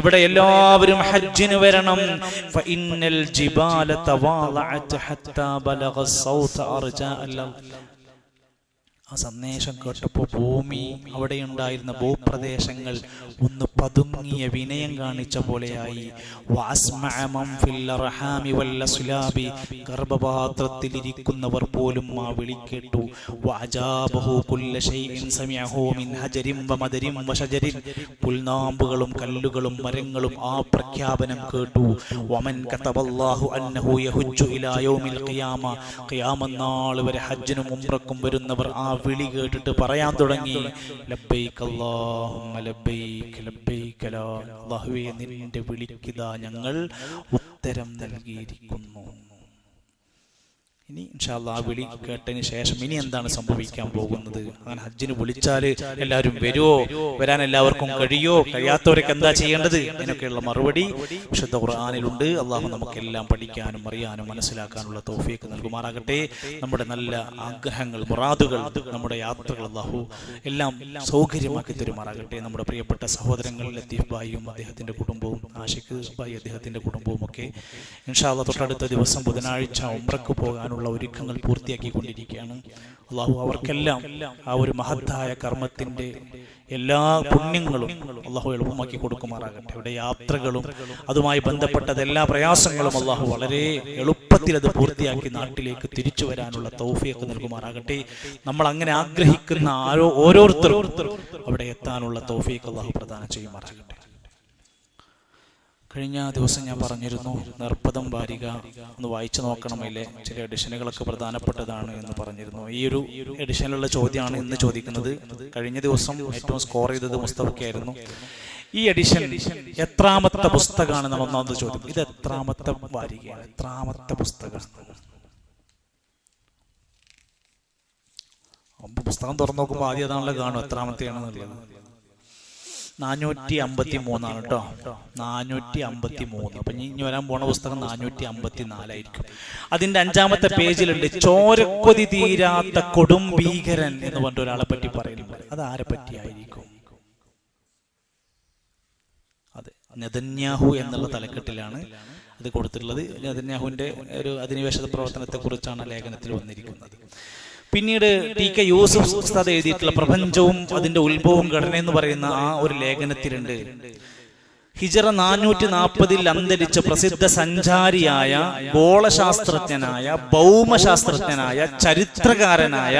ഇവിടെ എല്ലാവരും ഹജ്ജിന് വരണം. ഫഇന്നൽ ജിബാല തവാളഅത് ഹത്താ ബലഗ സൗത അർജാ അൽ. ആ സന്ദേശം കേട്ടപ്പോൾ ഭൂമി, അവിടെ ഉണ്ടായിരുന്ന ഭൂപ്രദേശങ്ങൾ ഒന്ന് പതുങ്ങിയ വിനയം കാണിച്ച പോലെയായി. ഗർഭപാത്രത്തിലിരിക്കുന്നവർ പോലും ആ വിളി കേട്ടു. പുൽനാമ്പുകളും കല്ലുകളും മരങ്ങളും ആ പ്രഖ്യാപനം കേട്ടു. ഖിയാമത്ത് വരെ ഹജ്ജിനും ഉംറക്കും വരുന്നവർ ആ വിളി കേട്ടിട്ട് പറയാൻ തുടങ്ങി, ലബ്ബൈക അല്ലാഹുമ്മ ലബ്ബൈക ലബ്ബൈക ലാ, അല്ലാഹുവേ, നിന്റെ വിളിക്കിതാ ഞങ്ങൾ ഉത്തരം നൽകിയിരിക്കുന്നു. ഇനി ഇൻഷാ അല്ലാഹ് ആ വിളി കേട്ടതിന് ശേഷം ഇനി എന്താണ് സംഭവിക്കാൻ പോകുന്നത്? അങ്ങനെ ഹജ്ജിന് വിളിച്ചാൽ എല്ലാവരും വരുമോ? വരാൻ എല്ലാവർക്കും കഴിയോ? കഴിയാത്തവരൊക്കെ എന്താ ചെയ്യേണ്ടത്? ഇതിനൊക്കെയുള്ള മറുപടി വിശുദ്ധ ഖുർആനിലുണ്ട്. അള്ളാഹു നമുക്കെല്ലാം പഠിക്കാനും അറിയാനും മനസ്സിലാക്കാനുള്ള തൗഫീഖ് നൽകുമാറാകട്ടെ. നമ്മുടെ നല്ല ആഗ്രഹങ്ങൾ, മുറാദുകൾ, നമ്മുടെ യാത്രകൾ അള്ളാഹു എല്ലാം സൗകര്യമാക്കി തരുമാറാകട്ടെ. നമ്മുടെ പ്രിയപ്പെട്ട സഹോദരങ്ങൾ ലത്തീഫ് ഭായിയും അദ്ദേഹത്തിന്റെ കുടുംബവും, ആഷിഖ് ഭായി അദ്ദേഹത്തിന്റെ കുടുംബവും ഒക്കെ ഇൻഷാ അല്ലാഹ് തൊട്ടടുത്ത ദിവസം ബുധനാഴ്ച ഉംറക്ക് പോകാനുള്ള ഒരുക്കങ്ങൾ പൂർത്തിയാക്കിക്കൊണ്ടിരിക്കുകയാണ്. അള്ളാഹു അവർക്കെല്ലാം ആ ഒരു മഹത്തായ കർമ്മത്തിന്റെ എല്ലാ പുണ്യങ്ങളും അള്ളാഹു എളുപ്പമാക്കി കൊടുക്കുമാറാകട്ടെ. അവിടെ യാത്രകളും അതുമായി ബന്ധപ്പെട്ടത് എല്ലാ പ്രയാസങ്ങളും അള്ളാഹു വളരെ എളുപ്പത്തിൽ അത് പൂർത്തിയാക്കി നാട്ടിലേക്ക് തിരിച്ചു വരാനുള്ള തൗഫീഖ് നൽകുമാറാകട്ടെ. നമ്മൾ അങ്ങനെ ആഗ്രഹിക്കുന്ന ഓരോരുത്തരും അവിടെ എത്താനുള്ള തൗഫീഖ് അള്ളാഹു പ്രദാനം ചെയ്യുമാറാകട്ടെ. കഴിഞ്ഞ ദിവസം ഞാൻ പറഞ്ഞിരുന്നു, നിർപ്പദം വാരിക ഒന്ന് വായിച്ചു നോക്കണമല്ലേ, ചില എഡിഷനുകളൊക്കെ പ്രധാനപ്പെട്ടതാണ് എന്ന് പറഞ്ഞിരുന്നു. ഈ ഒരു എഡിഷനിലുള്ള ചോദ്യമാണ് ഇന്ന് ചോദിക്കുന്നത്. കഴിഞ്ഞ ദിവസം ഏറ്റവും സ്കോർ ചെയ്തത് മുസ്തഫയ്ക്കായിരുന്നു. ഈ എഡിഷൻ എത്രാമത്തെ പുസ്തകമാണ് നമ്മൾ ഒന്നാമത് ചോദ്യം. ഇത് എത്രാമത്തെ വാരികയാണ്, എത്രാമത്തെ പുസ്തകമാണ്? പുസ്തകം തുറന്നു നോക്കുമ്പോൾ ആദ്യം അതാണല്ലോ കാണും എത്രാമത്തെയാണെന്നുള്ളത്. 453 കേട്ടോ, 453. അപ്പൊ ഇനി വരാൻ പോണ പുസ്തകം 454 അതിന്റെ 5ാമത്തെ പേജിലുണ്ട്, ചോരക്കൊതി തീരാത്ത കൊടും ഭീകരൻ എന്ന് പറഞ്ഞ ഒരാളെ പറ്റി പറയുന്നുണ്ട്. അത് ആരെ പറ്റിയായിരിക്കും? അതെ, നെതന്യാഹു എന്നുള്ള തലക്കെട്ടിലാണ് അത് കൊടുത്തിട്ടുള്ളത്. നെതന്യാഹുവിന്റെ ഒരു അധിനിവേശ പ്രവർത്തനത്തെ കുറിച്ചാണ് ലേഖനത്തിൽ വന്നിരിക്കുന്നത്. പിന്നീട് ടി.കെ. യൂസുഫ് ഉസ്താദ് എഴുതിയിട്ടുള്ള പ്രപഞ്ചവും അതിന്റെ ഉത്ഭവവും ഘടന എന്ന് പറയുന്ന ആ ഒരു ലേഖനത്തിലുണ്ട്, ഹിജറ 440 അന്തരിച്ച പ്രസിദ്ധ സഞ്ചാരിയായ ഗോളശാസ്ത്രജ്ഞനായ ഭൗമശാസ്ത്രജ്ഞനായ ചരിത്രകാരനായ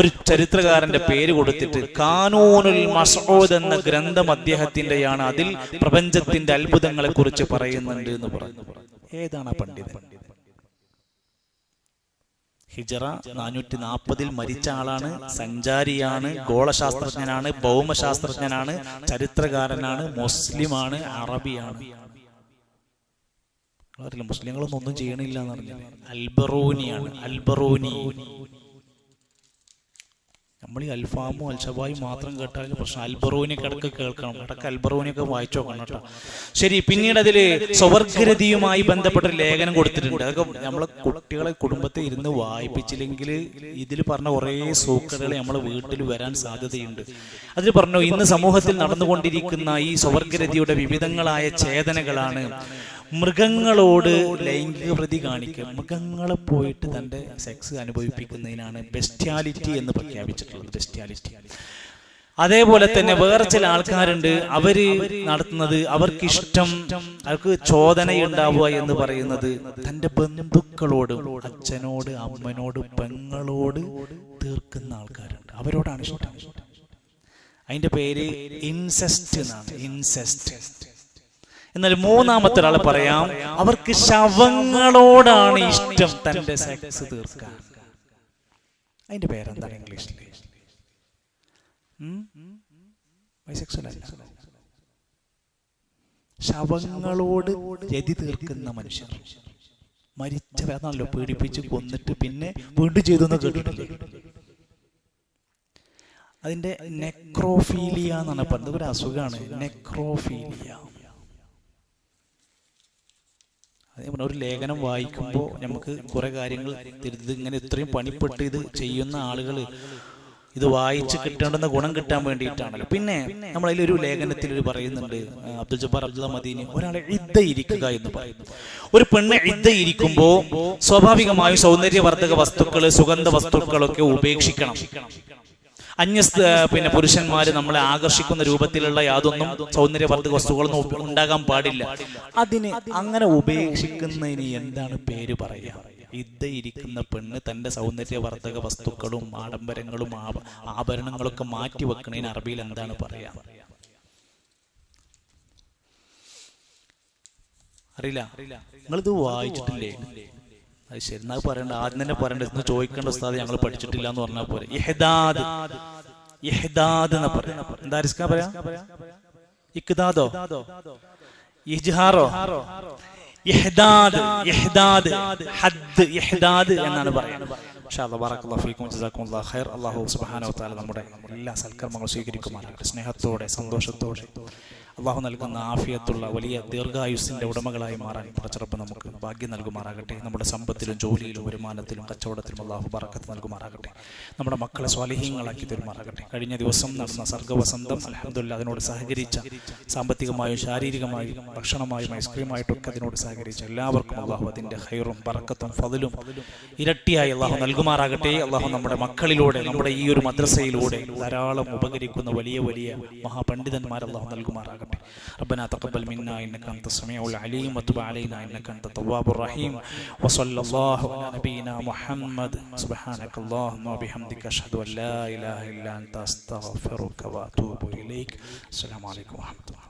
ഒരു ചരിത്രകാരന്റെ പേര് കൊടുത്തിട്ട് കാനൂനുൽ മസ്ഊദ് എന്ന ഗ്രന്ഥം അദ്ദേഹത്തിന്റെയാണ്. അതിൽ പ്രപഞ്ചത്തിന്റെ അത്ഭുതങ്ങളെ കുറിച്ച് പറയുന്നുണ്ട് എന്ന് പറഞ്ഞു. ഏതാണ് ആ പണ്ഡിതൻ? ഹിജറ 440 മരിച്ച ആളാണ്, സഞ്ചാരിയാണ്, ഗോളശാസ്ത്രജ്ഞനാണ്, ഭൗമശാസ്ത്രജ്ഞനാണ്, ചരിത്രകാരനാണ്, മുസ്ലിമാണ്, അറബിയാണ്. മുസ്ലിങ്ങളൊന്നും ഒന്നും ചെയ്യണില്ല എന്ന് പറഞ്ഞാൽ അൽബറൂനിയാണ്. അൽബറൂനി നമ്മൾ ഈ അൽഫാമും അൽഷബായും മാത്രം കേട്ടാലും പ്രശ്നം. അൽബറൂനിയൊക്കെ ഇടയ്ക്ക് കേൾക്കണം, ഇടയ്ക്ക് അൽബറൂനിയൊക്കെ വായിച്ചു നോക്കണം കേട്ടോ. ശരി, പിന്നീട് അതിൽ സ്വവർഗരതിയുമായി ബന്ധപ്പെട്ട ഒരു ലേഖനം കൊടുത്തിട്ടുണ്ട്. അതൊക്കെ നമ്മളെ കുട്ടികളെ കുടുംബത്തെ ഇരുന്ന് വായിപ്പിച്ചില്ലെങ്കിൽ ഇതിൽ പറഞ്ഞ കുറേ സൂക്കറുകൾ നമ്മളെ വീട്ടിൽ വരാൻ സാധ്യതയുണ്ട്. അതിൽ പറഞ്ഞു, ഇന്ന് സമൂഹത്തിൽ നടന്നുകൊണ്ടിരിക്കുന്ന ഈ സ്വവർഗരതിയുടെ വിവിധങ്ങളായ ചേതനകളാണ് മൃഗങ്ങളോട് ലൈംഗിക പ്രതി കാണിക്കുക. മൃഗങ്ങളെ പോയിട്ട് തൻ്റെ സെക്സ് അനുഭവിപ്പിക്കുന്നതിനാണ് ബെസ്റ്റാലിറ്റി എന്ന് പ്രഖ്യാപിച്ചിട്ടുള്ളത്. ബെസ്റ്റാലിറ്റി. അതേപോലെ തന്നെ വേറെ ചില ആൾക്കാരുണ്ട്, അവര് നടത്തുന്നത് അവർക്കിഷ്ടം, അവർക്ക് ചോദനയുണ്ടാവുക എന്ന് പറയുന്നത് തൻ്റെ ബന്ധുക്കളോട്, അച്ഛനോട്, അമ്മനോട്, പെങ്ങളോട് തീർക്കുന്ന ആൾക്കാരുണ്ട്. അവരോടാണ് ഇഷ്ടം. അതിന്റെ പേര് ഇൻസെസ്റ്റ് എന്നാണ്. ഇൻസെസ്റ്റ്. എന്നാൽ മൂന്നാമത്തെ ഒരാളെ പറയാം, അവർക്ക് ശവങ്ങളോടാണ് ഇഷ്ടം തന്റെ സെക്സ് തീർക്കാൻ. അതിന്റെ പേരെന്താണ് ഇംഗ്ലീഷിൽ? ബൈസെക്സ്വൽ അല്ല, ശവങ്ങളോട് രതി തീർക്കുന്ന മനുഷ്യർ. മരിച്ചവരാണല്ലോ പീഡിപ്പിച്ച് കൊന്നിട്ട് പിന്നെ വീണ്ടും ചെയ്തു എന്ന് കേട്ടിട്ടില്ലേ? അതിന്റെ നെക്രോഫീലിയ എന്നാണ് പറഞ്ഞത്. ഒരു അസുഖമാണ് നെക്രോഫീലിയ. അതേപോലെ ഒരു ലേഖനം വായിക്കുമ്പോൾ നമുക്ക് കുറെ കാര്യങ്ങൾ തിരുത്. ഇങ്ങനെ ഇത്രയും പണിപ്പെട്ട് ഇത് ചെയ്യുന്ന ആളുകൾ ഇത് വായിച്ച് കിട്ടേണ്ടുന്ന ഗുണം കിട്ടാൻ വേണ്ടിയിട്ടാണല്ലോ. പിന്നെ നമ്മൾ അതിലൊരു ലേഖനത്തിൽ പറയുന്നുണ്ട്, അബ്ദുൽ ജബ്ബാർ അബ്ദുള്ള മദീനി, ഒരാളെ ഇദ്ദ ഇരിക്കുക എന്ന് പറയുന്നു. ഒരു പെണ്ണ് ഇദ്ദ ഇരിക്കുമ്പോൾ സ്വാഭാവികമായും സൗന്ദര്യവർദ്ധക വസ്തുക്കള്, സുഗന്ധ വസ്തുക്കളൊക്കെ ഉപേക്ഷിക്കണം. പിന്നെ പുരുഷന്മാര് നമ്മളെ ആകർഷിക്കുന്ന രൂപത്തിലുള്ള യാതൊന്നും സൗന്ദര്യവർദ്ധക വസ്തുക്കളൊന്നും ഉണ്ടാകാൻ പാടില്ല. അതിന് അങ്ങനെ ഉപേക്ഷിക്കുന്നതിന് എന്താണ് പേര് പറയുക? ഇദ്ദ ഇരിക്കുന്ന പെണ്ണ് തന്റെ സൗന്ദര്യവർദ്ധക വസ്തുക്കളും ആഡംബരങ്ങളും ആഭരണങ്ങളൊക്കെ മാറ്റി വെക്കുന്നതിന് അറബിയിൽ എന്താണ് പറയാ? അറിയില്ല? നിങ്ങളിത് വായിച്ചിട്ടില്ലേ? അത് ശരി, എന്നാൽ പറയണ്ട, ആദ്യം തന്നെ പറയണ്ട. ഇന്ന് ചോദിക്കേണ്ട ഉസ്താദ് ഞങ്ങൾ പഠിച്ചിട്ടില്ല എന്ന് പറഞ്ഞാൽ പോലെ. ഇഹ്ദാദ്, ഇഹ്ദാദ് എന്ന് പറയാം. എന്താ റിസ്കാ പറയാ? ഇഖ്ദാദോ, ഇജ്ഹാറോ? ഇഹ്ദാദ്, ഇഹ്ദാദ്, ഹദ്, ഇഹ്ദാദ് എന്നാണ് പറയുന്നത്. ഇൻഷാ അല്ലാഹ് ബറകല്ലാഹു ഫീക്കും ജസാക്കുമുല്ലാഹു ഖൈർ. അല്ലാഹു സുബ്ഹാനഹു വ തആല നമ്മുടെ എല്ലാ സൽക്കർമ്മങ്ങളും സ്വീകരിക്കുമാറാകട്ടെ. സ്നേഹത്തോടെ സന്തോഷത്തോടെ അള്ളാഹു നൽകുന്ന ആഫിയത്തുള്ള വലിയ ദീർഘായുസിന്റെ ഉടമകളായി മാറാൻ പടച്ചറപ്പ് നമുക്ക് ഭാഗ്യം നൽകുമാറാകട്ടെ. നമ്മുടെ സമ്പത്തിലും ജോലിയിലും വരുമാനത്തിലും കച്ചവടത്തിലും അള്ളാഹു ബറക്കത്ത് നൽകുമാറാകട്ടെ. നമ്മുടെ മക്കളെ സ്വാലിഹീങ്ങളാക്കി തരുമാറാകട്ടെ. കഴിഞ്ഞ ദിവസം നടന്ന സർഗ്ഗവസന്തം അൽഹംദുലില്ലാഹ് അതിനോട് സഹകരിച്ച, സാമ്പത്തികമായും ശാരീരികമായും ഭക്ഷണമായും ഐസ്ക്രീമായിട്ടൊക്കെ അതിനോട് സഹകരിച്ച എല്ലാവർക്കും അള്ളാഹു അതിന്റെ ഖൈറും ബറക്കത്തും ഫദ്ലും ഇരട്ടിയായി അള്ളാഹു നൽകുമാറാകട്ടെ. അള്ളാഹു നമ്മുടെ മക്കളിലൂടെ, നമ്മുടെ ഈ ഒരു മദ്രസയിലൂടെ ധാരാളം ഉപകരിക്കുന്ന വലിയ വലിയ മഹാപണ്ഡിതന്മാർ അള്ളാഹു നൽകുമാറാകട്ടെ. ربنا تقبل منا انك انت السميع العليم وتب علينا انك انت التواب الرحيم وصلى الله على نبينا محمد. سبحانك اللهم وبحمدك اشهد ان لا اله الا انت استغفرك واتوب اليك. السلام عليكم ورحمه الله.